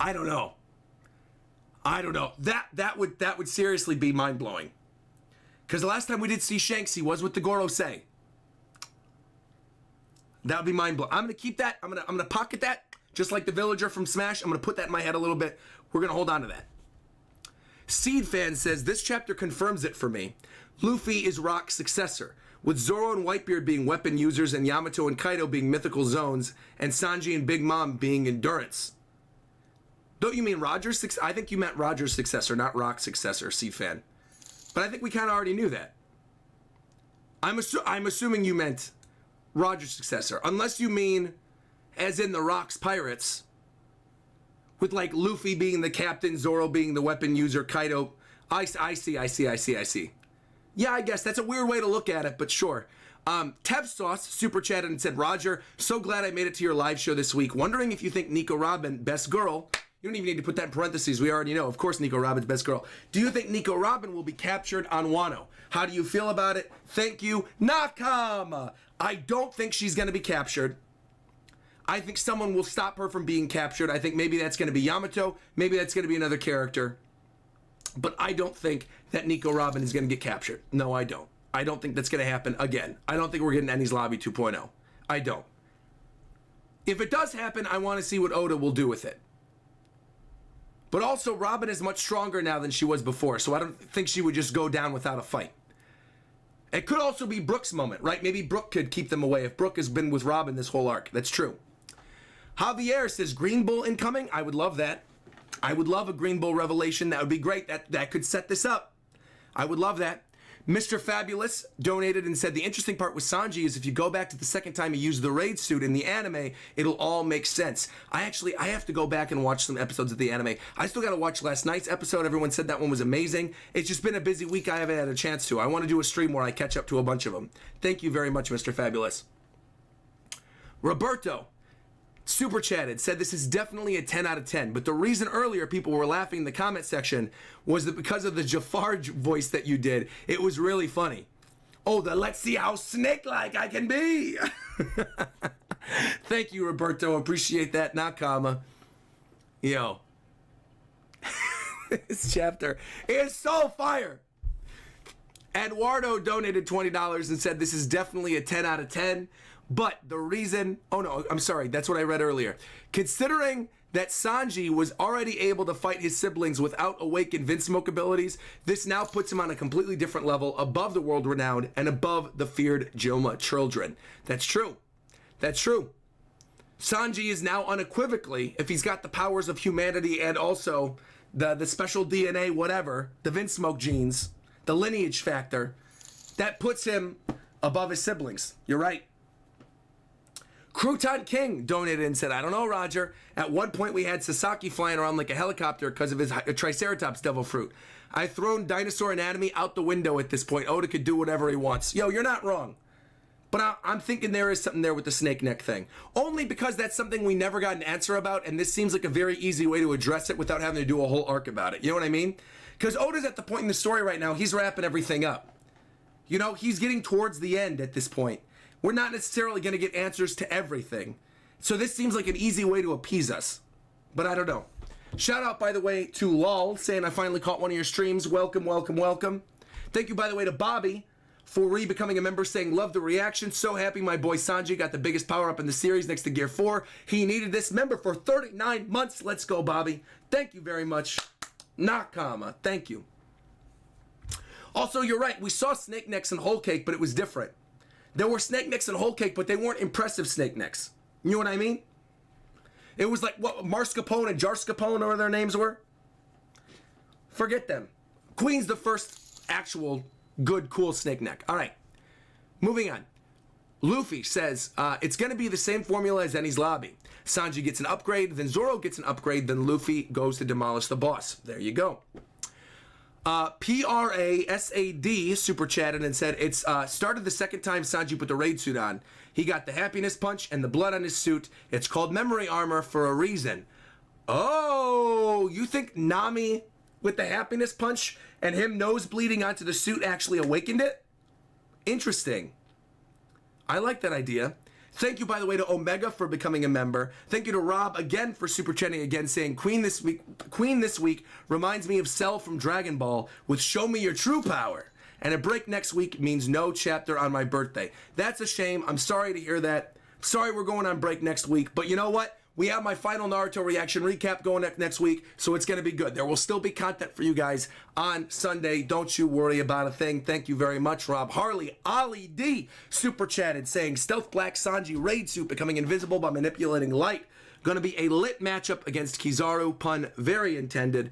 I don't know. That would seriously be mind blowing. Because the last time we did see Shanks, he was with the Gorosei. That would be mind blowing. I'm gonna keep that. I'm gonna pocket that, just like the villager from Smash. I'm gonna put that in my head a little bit. We're gonna hold on to that. Seed Fan says this chapter confirms it for me. Luffy is Rock's successor, with Zoro and Whitebeard being weapon users, and Yamato and Kaido being mythical zones, and Sanji and Big Mom being endurance. Don't you mean Roger's successor? I think you meant Roger's successor, not Rock's successor, Seed Fan. But I think we kind of already knew that. I'm assuming you meant Roger's successor, unless you mean as in the Rock's Pirates, with like Luffy being the captain, Zoro being the weapon user, Kaido. I see. Yeah, I guess that's a weird way to look at it, but sure. Tev Sauce super chatted and said, Roger, so glad I made it to your live show this week. Wondering if you think Nico Robin, best girl. You don't even need to put that in parentheses. We already know. Of course, Nico Robin's best girl. Do you think Nico Robin will be captured on Wano? How do you feel about it? Thank you, Nakama. I don't think she's going to be captured. I think someone will stop her from being captured. I think maybe that's going to be Yamato. Maybe that's going to be another character. But I don't think that Nico Robin is going to get captured. No, I don't. I don't think that's going to happen again. I don't think we're getting Enies Lobby 2.0. I don't. If it does happen, I want to see what Oda will do with it. But also, Robin is much stronger now than she was before, so I don't think she would just go down without a fight. It could also be Brooke's moment, right? Maybe Brooke could keep them away if Brooke has been with Robin this whole arc. That's true. Javier says, Green Bull incoming? I would love that. I would love a Green Bull revelation. That would be great. That could set this up. I would love that. Mr. Fabulous donated and said, the interesting part with Sanji is if you go back to the second time he used the raid suit in the anime, it'll all make sense. I have to go back and watch some episodes of the anime. I still got to watch last night's episode. Everyone said that one was amazing. It's just been a busy week. I haven't had a chance to. I want to do a stream where I catch up to a bunch of them. Thank you very much, Mr. Fabulous. Roberto super chatted, said this is definitely a 10 out of 10, but the reason earlier people were laughing in the comment section was that because of the Jafar voice that you did. It was really funny. Oh, the let's see how snake-like I can be. Thank you, Roberto. Appreciate that. Nakama. Yo. This chapter is so fire. Eduardo donated $20 and said this is definitely a 10 out of 10. But the reason, oh no, I'm sorry, that's what I read earlier. Considering that Sanji was already able to fight his siblings without awakened Vinsmoke abilities, this now puts him on a completely different level, above the world renowned and above the feared Joma children. That's true. That's true. Sanji is now unequivocally, if he's got the powers of humanity and also the special DNA, whatever, the Vinsmoke genes, the lineage factor, that puts him above his siblings. You're right. Crouton King donated and said, I don't know, Roger. At one point we had Sasaki flying around like a helicopter because of his Triceratops devil fruit. I've thrown dinosaur anatomy out the window at this point. Oda could do whatever he wants. Yo, you're not wrong. But I'm thinking there is something there with the snake neck thing. Only because that's something we never got an answer about, and this seems like a very easy way to address it without having to do a whole arc about it. You know what I mean? Because Oda's at the point in the story right now, he's wrapping everything up. You know, he's getting towards the end at this point. We're not necessarily going to get answers to everything. So this seems like an easy way to appease us. But I don't know. Shout out, by the way, to Lol, saying I finally caught one of your streams. Welcome, welcome, welcome. Thank you, by the way, to Bobby for re-becoming a member, saying love the reaction. So happy my boy Sanji got the biggest power-up in the series next to Gear 4. He needed this member for 39 months. Let's go, Bobby. Thank you very much. Nakama. Thank you. Also, you're right. We saw Snake Necks and Whole Cake, but it was different. There were snake necks and whole cake, but they weren't impressive snake necks. You know what I mean? It was like what Marscapone and Jarscapone, or their names were. Forget them. Queen's the first actual good, cool snake neck. All right, moving on. Luffy says it's going to be the same formula as Enies Lobby. Sanji gets an upgrade, then Zoro gets an upgrade, then Luffy goes to demolish the boss. There you go. PRASAD super chatted and said, it's started the second time Sanji put the raid suit on. He got the happiness punch and the blood on his suit. It's called memory armor for a reason. Oh, you think Nami with the happiness punch and him nose bleeding onto the suit actually awakened it? Interesting. I like that idea. Thank you, by the way, to Omega for becoming a member. Thank you to Rob again for super chatting again, saying Queen this week reminds me of Cell from Dragon Ball with Show Me Your True Power. And a break next week means no chapter on my birthday. That's a shame. I'm sorry to hear that. Sorry we're going on break next week. But you know what? We have my final Naruto reaction recap going next week, so it's going to be good. There will still be content for you guys on Sunday. Don't you worry about a thing. Thank you very much, Rob. Harley, Ollie D, super chatted, saying Stealth Black Sanji raid suit becoming invisible by manipulating light. Going to be a lit matchup against Kizaru, pun very intended.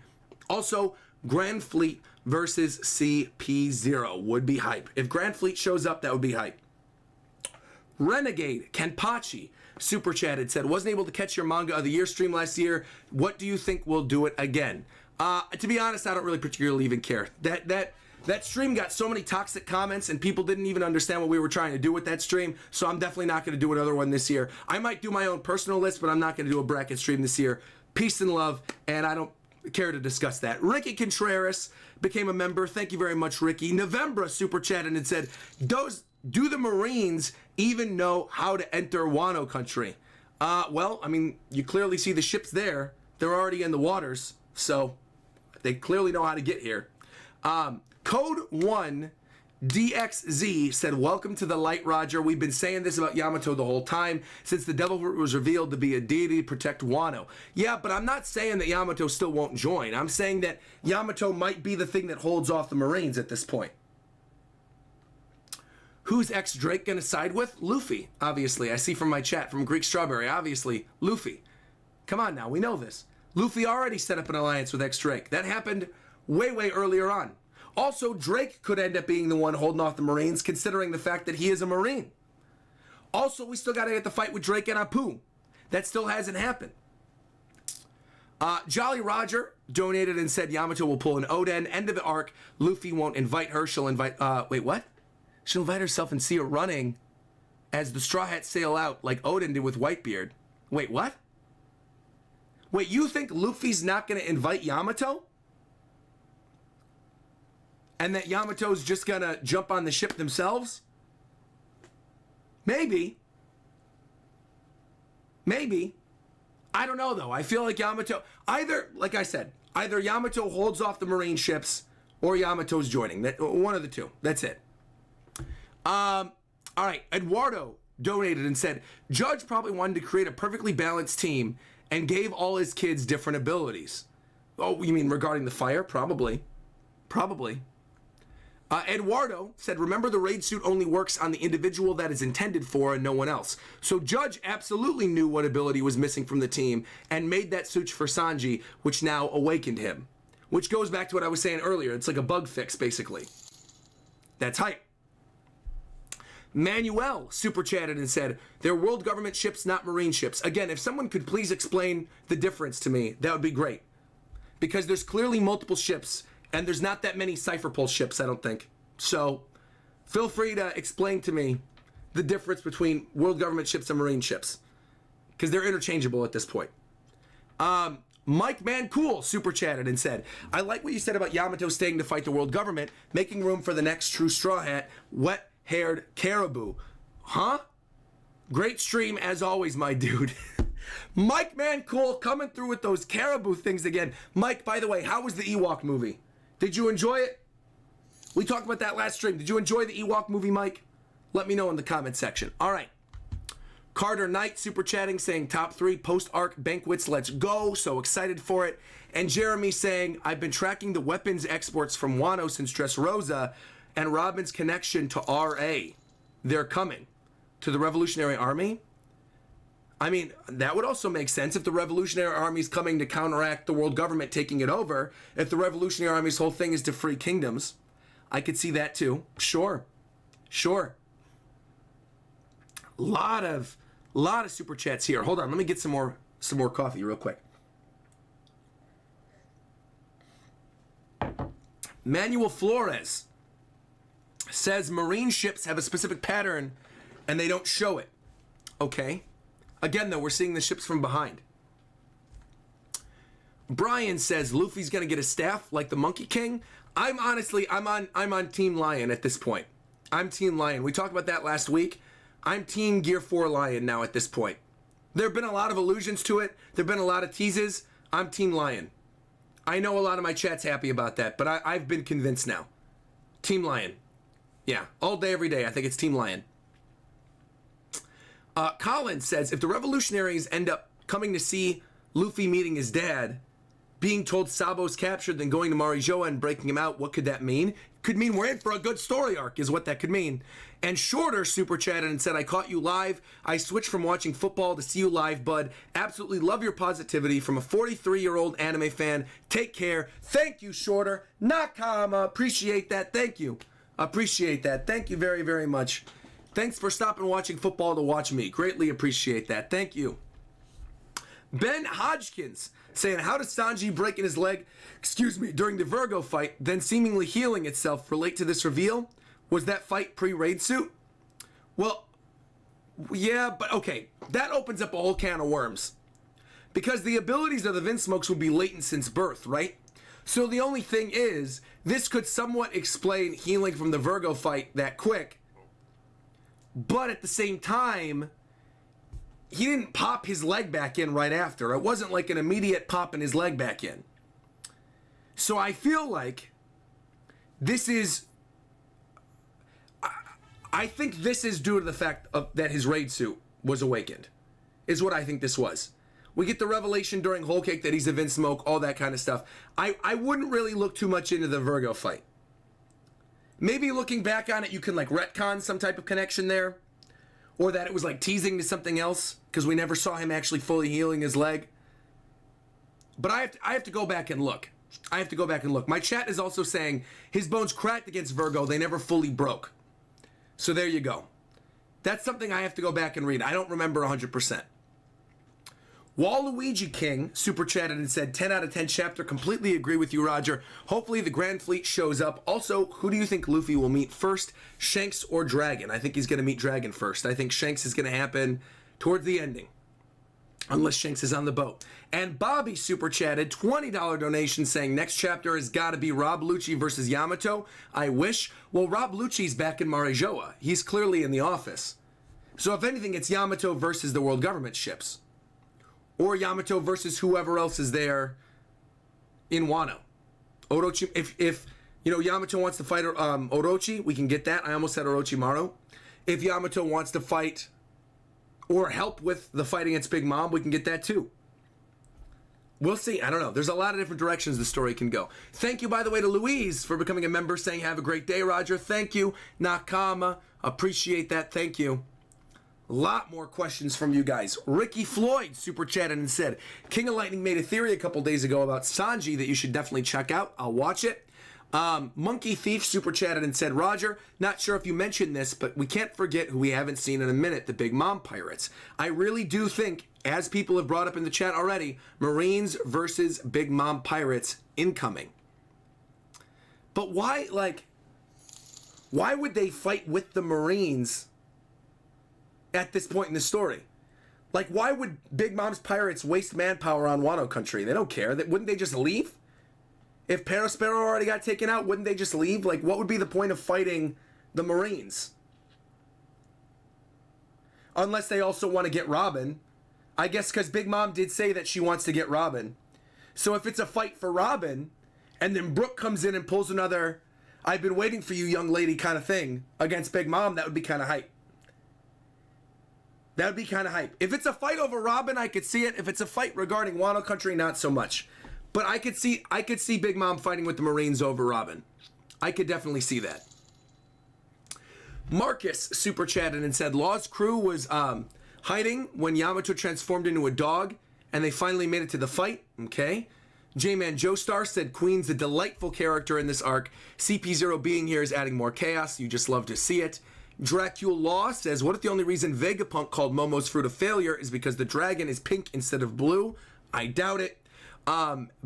Also, Grand Fleet versus CP0 would be hype. If Grand Fleet shows up, that would be hype. Renegade Kenpachi super chatted, said, wasn't able to catch your Manga of the Year stream last year. What do you think will do it again? To be honest, I don't really particularly even care. That stream got so many toxic comments and people didn't even understand what we were trying to do with that stream, so I'm definitely not going to do another one this year. I might do my own personal list, but I'm not going to do a bracket stream this year. Peace and love, and I don't care to discuss that. Ricky Contreras became a member. Thank you very much, Ricky. Novembra super chatted and said, do the Marines even know how to enter Wano country? Well, I mean, you clearly see the ships there. They're already in the waters, so they clearly know how to get here. Code 1 DXZ said, welcome to the light, Roger. We've been saying this about Yamato the whole time since the devil fruit was revealed to be a deity to protect Wano. Yeah, but I'm not saying that Yamato still won't join. I'm saying that Yamato might be the thing that holds off the Marines at this point. Who's ex-Drake going to side with? Luffy, obviously. I see from my chat from Greek Strawberry, obviously, Luffy. Come on now, we know this. Luffy already set up an alliance with ex-Drake. That happened way, way earlier on. Also, Drake could end up being the one holding off the Marines, considering the fact that he is a Marine. Also, we still got to get the fight with Drake and Apu. That still hasn't happened. Jolly Roger donated and said Yamato will pull an Oden. End of the arc. Luffy won't invite her. She'll invite... wait, what? She'll invite herself and see her running as the Straw Hats sail out like Odin did with Whitebeard. Wait, what? Wait, you think Luffy's not going to invite Yamato? And that Yamato's just going to jump on the ship themselves? Maybe. Maybe. I don't know, though. I feel like Yamato... Either, like I said, either Yamato holds off the Marine ships or Yamato's joining. One of the two. That's it. All right, Eduardo donated and said, Judge probably wanted to create a perfectly balanced team and gave all his kids different abilities. Oh, you mean regarding the fire? Probably. Probably. Eduardo said, remember the raid suit only works on the individual that is intended for and no one else. So Judge absolutely knew what ability was missing from the team and made that suit for Sanji, which now awakened him. Which goes back to what I was saying earlier. It's like a bug fix, basically. That's hype. Manuel super chatted and said, they're world government ships, not Marine ships. Again, if someone could please explain the difference to me, that would be great. Because there's clearly multiple ships, and there's not that many Cypher Pulse ships, I don't think. So, feel free to explain to me the difference between world government ships and Marine ships. Because they're interchangeable at this point. Mike Mancool super chatted and said, I like what you said about Yamato staying to fight the world government, making room for the next true Straw Hat, wet-haired caribou. Huh? Great stream as always, my dude. Mike Mancool coming through with those caribou things again. Mike, by the way, how was the Ewok movie? Did you enjoy it? We talked about that last stream. Did you enjoy the Ewok movie, Mike? Let me know in the comment section. All right. Carter Knight super chatting saying top 3 post-arc banquets, let's go. So excited for it. And Jeremy saying, I've been tracking the weapons exports from Wano since Dressrosa and Robin's connection to RA. They're coming to the Revolutionary Army. I mean, that would also make sense if the Revolutionary Army's coming to counteract the world government taking it over. If the Revolutionary Army's whole thing is to free kingdoms, I could see that too. Sure. Sure. Lot of super chats here. Hold on, let me get some more coffee real quick. Manuel Flores says Marine ships have a specific pattern and they don't show it. Okay. Again, though, we're seeing the ships from behind. Brian says Luffy's gonna get a staff like the Monkey King. I'm on Team Lion at this point. I'm Team Lion. We talked about that last week. I'm Team Gear 4 Lion now at this point. There have been a lot of allusions to it. There have been a lot of teases. I'm Team Lion. I know a lot of my chat's happy about that, but I've been convinced now. Team Lion. Yeah, all day, every day, I think it's Team Lion. Colin says, if the revolutionaries end up coming to see Luffy meeting his dad, being told Sabo's captured, then going to Marijoa and breaking him out, what could that mean? Could mean we're in for a good story arc, is what that could mean. And Shorter super chatted and said, I caught you live. I switched from watching football to see you live, bud. Absolutely love your positivity from a 43-year-old anime fan. Take care. Thank you, Shorter. Nakama. Appreciate that. Thank you. Appreciate that. Thank you very, very much. Thanks for stopping watching football to watch me. Greatly appreciate that. Thank you. Ben Hodgkins saying, how does Sanji breaking his leg, during the Virgo fight, then seemingly healing itself relate to this reveal? Was that fight pre-raid suit? Well, yeah, but okay. That opens up a whole can of worms. Because the abilities of the Vinsmokes would be latent since birth, right? So the only thing is, this could somewhat explain healing from the Virgo fight that quick. But at the same time, he didn't pop his leg back in right after. It wasn't like an immediate popping his leg back in. So I feel like this is... I think this is due to the fact that his raid suit was awakened. Is what I think this was. We get the revelation during Whole Cake that he's a Vinsmoke, all that kind of stuff. I wouldn't really look too much into the Virgo fight. Maybe looking back on it, you can like retcon some type of connection there. Or that it was like teasing to something else, because we never saw him actually fully healing his leg. But I have to go back and look. I have to go back and look. My chat is also saying his bones cracked against Virgo. They never fully broke. So there you go. That's something I have to go back and read. I don't remember 100%. Waluigi King super chatted and said, 10 out of 10 chapter. Completely agree with you, Roger. Hopefully the Grand Fleet shows up. Also, who do you think Luffy will meet first? Shanks or Dragon? I think he's going to meet Dragon first. I think Shanks is going to happen towards the ending. Unless Shanks is on the boat. And Bobby super chatted, $20 donation saying next chapter has got to be Rob Lucci versus Yamato. I wish. Well, Rob Lucci's back in Marijoa. He's clearly in the office. So if anything, it's Yamato versus the world government ships. Or Yamato versus whoever else is there in Wano. Orochi, if you know Yamato wants to fight Orochi, we can get that. I almost said Orochimaru. If Yamato wants to fight or help with the fight against Big Mom, we can get that too. We'll see. I don't know. There's a lot of different directions the story can go. Thank you, by the way, to Louise for becoming a member, saying have a great day, Roger. Thank you. Nakama. Appreciate that. Thank you. A lot more questions from you guys. Ricky Floyd super chatted and said, King of Lightning made a theory a couple days ago about Sanji that you should definitely check out. I'll watch it. Monkey Thief super chatted and said, Roger, not sure if you mentioned this, but we can't forget who we haven't seen in a minute, the Big Mom Pirates. I really do think, as people have brought up in the chat already, Marines versus Big Mom Pirates incoming. But why, why would they fight with the Marines at this point in the story? Like, why would Big Mom's pirates waste manpower on Wano country? They don't care. Wouldn't they just leave? If Perospero already got taken out, wouldn't they just leave? Like, what would be the point of fighting the Marines? Unless they also want to get Robin. I guess because Big Mom did say that she wants to get Robin. So if it's a fight for Robin, and then Brooke comes in and pulls another, I've been waiting for you, young lady kind of thing against Big Mom, that would be kind of hype. That would be kind of hype. If it's a fight over Robin, I could see it. If it's a fight regarding Wano country, not so much. But I could see Big Mom fighting with the Marines over Robin. I could definitely see that. Marcus super chatted and said, Law's crew was hiding when Yamato transformed into a dog, and they finally made it to the fight. Okay. J-Man Joestar said, Queen's a delightful character in this arc. CP0 being here is adding more chaos. You just love to see it. Dracula Law says, what if the only reason Vegapunk called Momo's fruit a failure is because the dragon is pink instead of blue? I doubt it.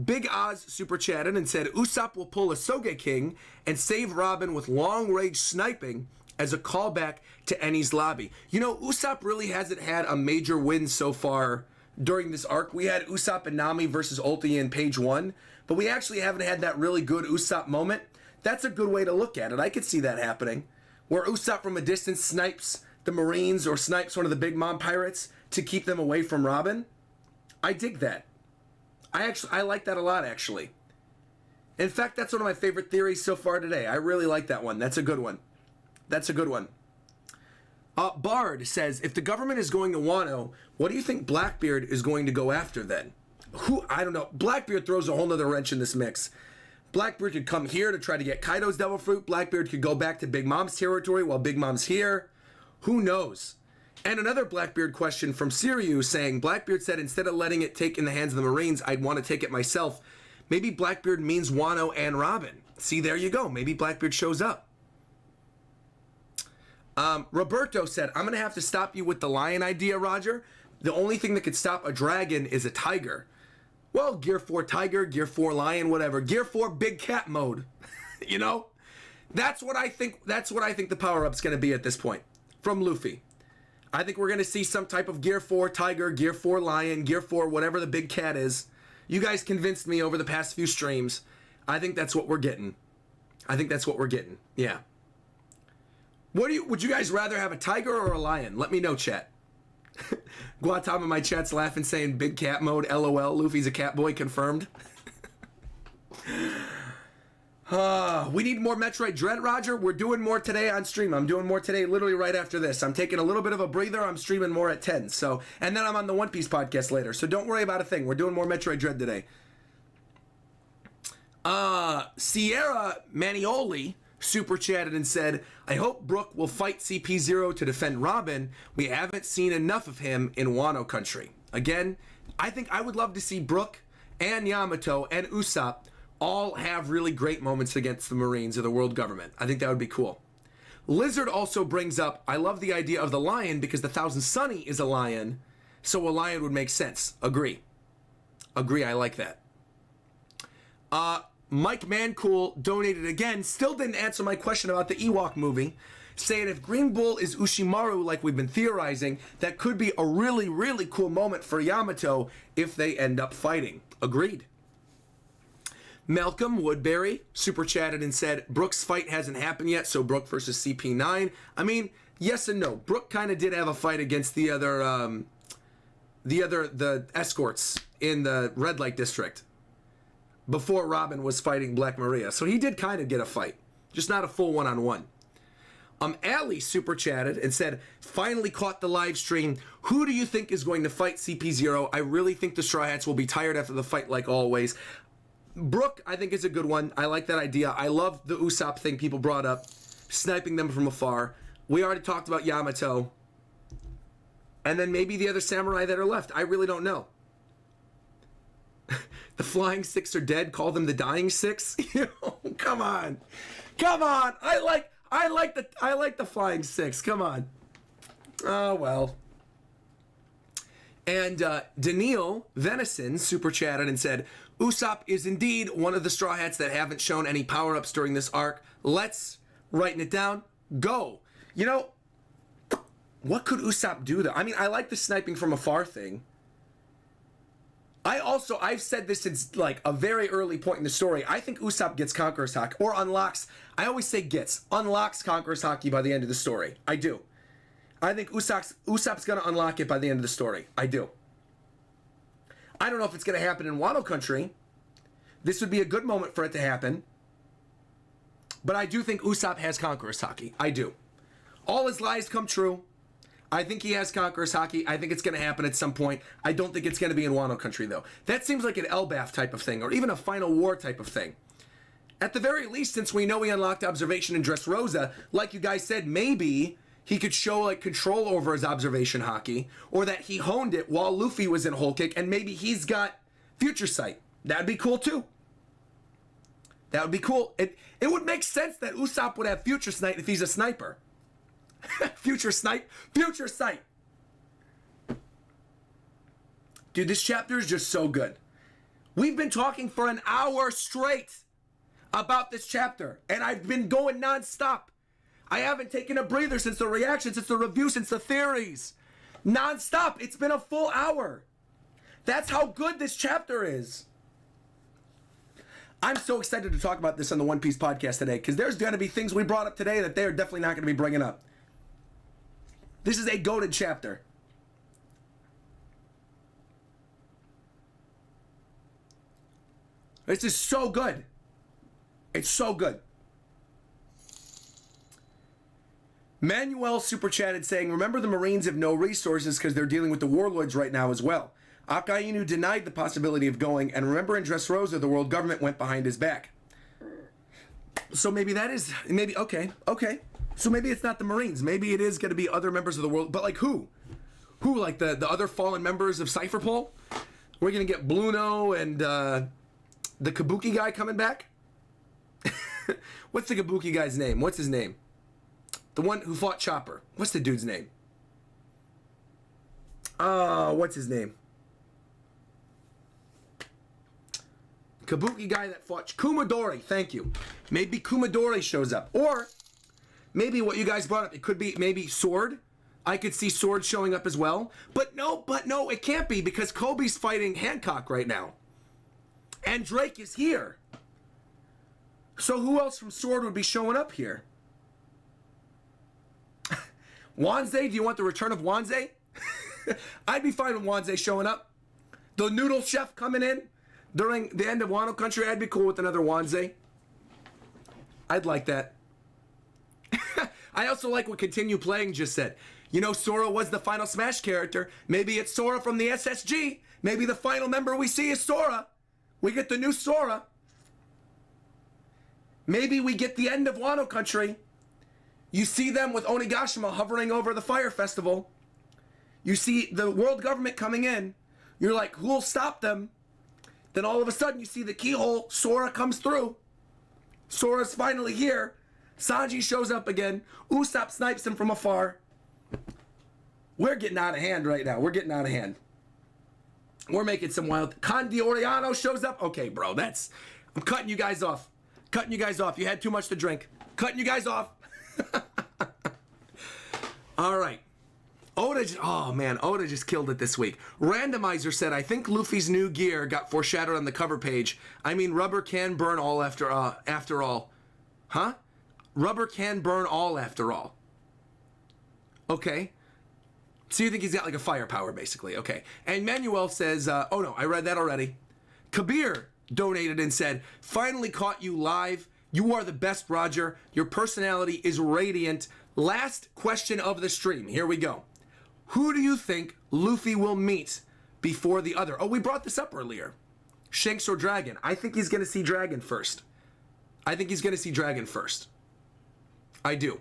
Big Oz super chatted and said Usopp will pull a Soge King and save Robin with long range sniping as a callback to Eni's lobby. You know, Usopp really hasn't had a major win so far during this arc. We had Usopp and Nami versus Ulti in page 1, but we actually haven't had that really good Usopp moment. That's a good way to look at it. I could see that happening, where Usopp from a distance snipes the Marines or snipes one of the Big Mom pirates to keep them away from Robin. I dig that. I like that a lot, actually. In fact, that's one of my favorite theories so far today. I really like that one. That's a good one. That's a good one. Bard says, if the government is going to Wano, what do you think Blackbeard is going to go after then? I don't know. Blackbeard throws a whole nother wrench in this mix. Blackbeard could come here to try to get Kaido's Devil Fruit. Blackbeard could go back to Big Mom's territory while Big Mom's here. Who knows? And another Blackbeard question from Sirius saying, Blackbeard said instead of letting it take in the hands of the Marines, I'd want to take it myself. Maybe Blackbeard means Wano and Robin. See, there you go. Maybe Blackbeard shows up. Roberto said, I'm going to have to stop you with the lion idea, Roger. The only thing that could stop a dragon is a tiger. Well, Gear 4 tiger, Gear 4 lion, whatever. Gear 4 big cat mode. You know? That's what I think the power-up's going to be at this point from Luffy. I think we're going to see some type of Gear 4 tiger, Gear 4 lion, Gear 4 whatever the big cat is. You guys convinced me over the past few streams. I think that's what we're getting. Yeah. Would you guys rather have a tiger or a lion? Let me know, chat. Guatam in my chat's laughing saying big cat mode, LOL. Luffy's a cat boy, confirmed. We need more Metroid Dread, Roger. We're doing more today on stream. I'm doing more today literally right after this. I'm taking a little bit of a breather. I'm streaming more at 10. So, and then I'm on the One Piece podcast later. So don't worry about a thing. We're doing more Metroid Dread today. Sierra Manioli super chatted and said, I hope Brook will fight CP0 to defend Robin. We haven't seen enough of him in Wano country. Again, I think I would love to see Brook and Yamato and Usopp all have really great moments against the Marines or the world government. I think that would be cool. Lizard also brings up, I love the idea of the lion because the Thousand Sunny is a lion, so a lion would make sense. Agree, I like that. Mike Mancool donated again, still didn't answer my question about the Ewok movie, saying if Green Bull is Ushimaru like we've been theorizing, that could be a really, really cool moment for Yamato if they end up fighting. Agreed. Malcolm Woodbury super chatted and said, Brook's fight hasn't happened yet, so Brook versus CP9. I mean, yes and no. Brook kind of did have a fight against the escorts in the red light district before Robin was fighting Black Maria. So he did kind of get a fight, just not a full one-on-one. Ali super chatted and said, finally caught the live stream. Who do you think is going to fight CP0? I really think the Straw Hats will be tired after the fight like always. Brook, I think, is a good one. I like that idea. I love the Usopp thing people brought up, sniping them from afar. We already talked about Yamato. And then maybe the other samurai that are left. I really don't know. The Flying Six are dead. Call them the Dying Six. Come on. I like the Flying Six. Come on. Oh, well. And Daniil Venison super chatted and said, Usopp is indeed one of the Straw Hats that haven't shown any power-ups during this arc. Let's, writing it down, go. You know, what could Usopp do though? I mean, I like the sniping from afar thing. I've said this since like a very early point in the story. I think Usopp gets Conqueror's Haki, or unlocks, I always say unlocks Conqueror's Haki by the end of the story. I do. I think Usopp's gonna unlock it by the end of the story. I do. I don't know if it's going to happen in Wano country. This would be a good moment for it to happen. But I do think Usopp has Conqueror's Haki. I do. All his lies come true. I think he has Conqueror's Haki. I think it's going to happen at some point. I don't think it's going to be in Wano country, though. That seems like an Elbaf type of thing, or even a Final War type of thing. At the very least, since we know he unlocked Observation in Dressrosa, like you guys said, maybe he could show like control over his observation haki, or that he honed it while Luffy was in Whole Cake, and maybe he's got Future Sight. That'd be cool too. That would be cool. It would make sense that Usopp would have Future Sight if he's a sniper. Future Sight. Dude, this chapter is just so good. We've been talking for an hour straight about this chapter, and I've been going nonstop. I haven't taken a breather since the reaction, since the review, since the theories. Nonstop. It's been a full hour. That's how good this chapter is. I'm so excited to talk about this on the One Piece podcast today, because there's going to be things we brought up today that they're definitely not going to be bringing up. This is a goated chapter. This is so good. It's so good. Manuel super chatted saying, remember the Marines have no resources because they're dealing with the warlords right now as well. Akainu denied the possibility of going, and remember in Dressrosa, the world government went behind his back. So maybe that is, okay. So maybe it's not the Marines. Maybe it is going to be other members of the world, but like who? Who, like the other fallen members of Cypherpole? We're going to get Bluno and the Kabuki guy coming back? What's the Kabuki guy's name? What's his name? The one who fought Chopper. What's the dude's name? What's his name? Kabuki guy that fought Kumadori. Thank you. Maybe Kumadori shows up. Or maybe what you guys brought up, it could be maybe Sword. I could see Sword showing up as well. But no, it can't be because Kobe's fighting Hancock right now. And Drake is here. So who else from Sword would be showing up here? Wanze? Do you want the return of Wanze? I'd be fine with Wanze showing up. The noodle chef coming in during the end of Wano Country, I'd be cool with another Wanze. I'd like that. I also like what Continue Playing just said. You know, Sora was the final Smash character. Maybe it's Sora from the SSG. Maybe the final member we see is Sora. We get the new Sora. Maybe we get the end of Wano Country. You see them with Onigashima hovering over the Fire Festival. You see the world government coming in. You're like, who'll stop them? Then all of a sudden you see the keyhole. Sora comes through. Sora's finally here. Sanji shows up again. Usopp snipes him from afar. We're getting out of hand right now. We're getting out of hand. We're making some wild... Condi Oriano shows up. Okay, bro, that's... I'm cutting you guys off. Cutting you guys off. You had too much to drink. Cutting you guys off. All right. Oda just killed it this week. Randomizer said, I think Luffy's new gear got foreshadowed on the cover page. I mean, rubber can burn all after all. Huh? Rubber can burn all after all. Okay. So you think he's got like a firepower, basically. Okay. And Manuel says, oh no, I read that already. Kabir donated and said, finally caught you live. You are the best, Roger. Your personality is radiant. Last question of the stream. Here we go. Who do you think Luffy will meet before the other? Oh, we brought this up earlier. Shanks or Dragon? I think he's going to see Dragon first. I do.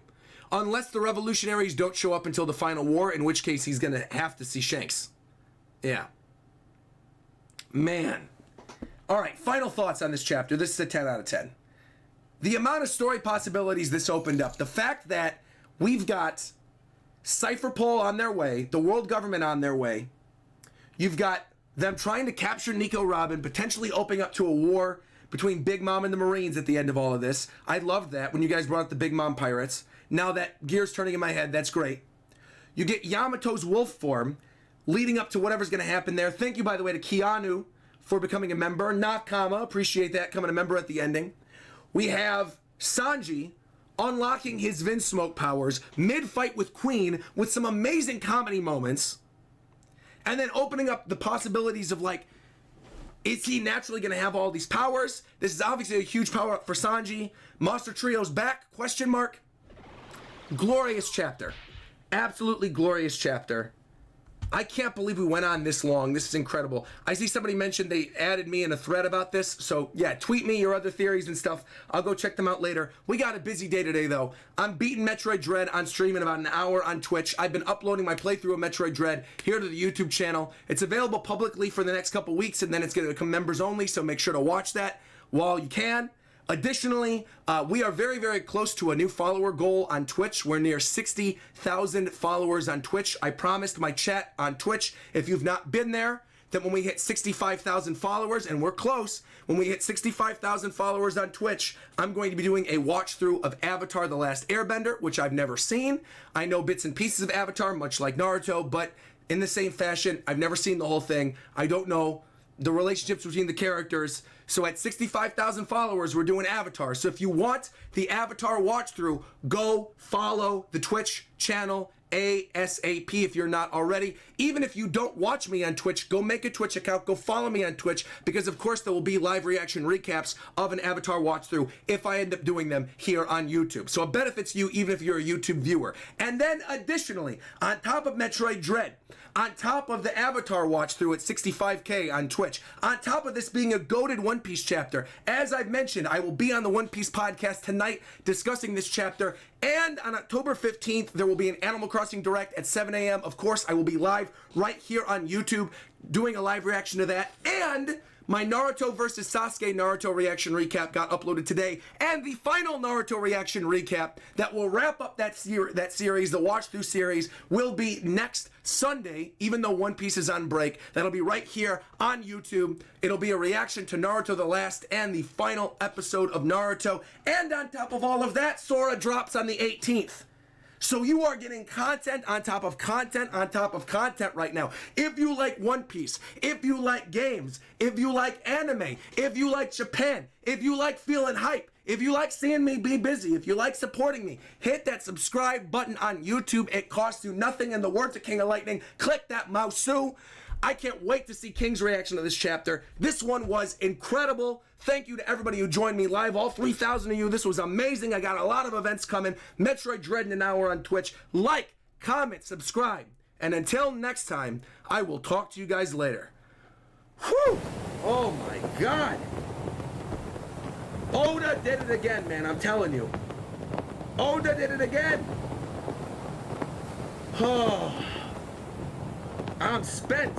Unless the revolutionaries don't show up until the final war, in which case he's going to have to see Shanks. Yeah. Man. All right, final thoughts on this chapter. This is a 10 out of 10. The amount of story possibilities this opened up. The fact that we've got Cypherpole on their way, the world government on their way. You've got them trying to capture Nico Robin, potentially opening up to a war between Big Mom and the Marines at the end of all of this. I loved that when you guys brought up the Big Mom pirates. Now that gear's turning in my head, that's great. You get Yamato's wolf form leading up to whatever's going to happen there. Thank you, by the way, to Keanu for becoming a member. Nakama, appreciate that, coming a member at the ending. We have Sanji unlocking his Vinsmoke powers mid-fight with Queen with some amazing comedy moments. And then opening up the possibilities of like, is he naturally going to have all these powers? This is obviously a huge power up for Sanji. Monster Trio's back, question mark. Glorious chapter. Absolutely glorious chapter. I can't believe we went on this long. This is incredible. I see somebody mentioned they added me in a thread about this. So yeah, tweet me your other theories and stuff. I'll go check them out later. We got a busy day today though. I'm beating Metroid Dread on stream in about an hour on Twitch. I've been uploading my playthrough of Metroid Dread here to the YouTube channel. It's available publicly for the next couple weeks and then it's going to become members only. So make sure to watch that while you can. Additionally, we are very, very close to a new follower goal on Twitch. We're near 60,000 followers on Twitch. I promised my chat on Twitch, if you've not been there, that when we hit 65,000 followers, and we're close, when we hit 65,000 followers on Twitch, I'm going to be doing a watch through of Avatar: The Last Airbender, which I've never seen. I know bits and pieces of Avatar, much like Naruto, but in the same fashion, I've never seen the whole thing. I don't know the relationships between the characters. So at 65,000 followers, we're doing Avatar. So if you want the Avatar watch through, go follow the Twitch channel ASAP if you're not already. Even if you don't watch me on Twitch, go make a Twitch account, go follow me on Twitch, because of course there will be live reaction recaps of an Avatar watch through if I end up doing them here on YouTube. So it benefits you even if you're a YouTube viewer. And then additionally, on top of Metroid Dread, on top of the Avatar watch through at 65K on Twitch, on top of this being a goated One Piece chapter, as I've mentioned, I will be on the One Piece podcast tonight discussing this chapter. And on October 15th, there will be an Animal Crossing Direct at 7 a.m. Of course, I will be live right here on YouTube doing a live reaction to that. And my Naruto versus Sasuke Naruto reaction recap got uploaded today. And the final Naruto reaction recap that will wrap up that series, the watch through series, will be next Sunday, even though One Piece is on break. That'll be right here on YouTube. It'll be a reaction to Naruto the Last and the final episode of Naruto. And on top of all of that, Sora drops on the 18th. So you are getting content on top of content on top of content right now. If you like One Piece, if you like games, if you like anime, if you like Japan, if you like feeling hype, if you like seeing me be busy, if you like supporting me, hit that subscribe button on YouTube. It costs you nothing. In the words of King of Lightning, click that mouse. I can't wait to see King's reaction to this chapter. This one was incredible. Thank you to everybody who joined me live, all 3,000 of you. This was amazing. I got a lot of events coming. Metroid Dread in an hour on Twitch. Like, comment, subscribe. And until next time, I will talk to you guys later. Whew! Oh my God. Oda did it again, man. I'm telling you. Oda did it again. Oh. I'm spent.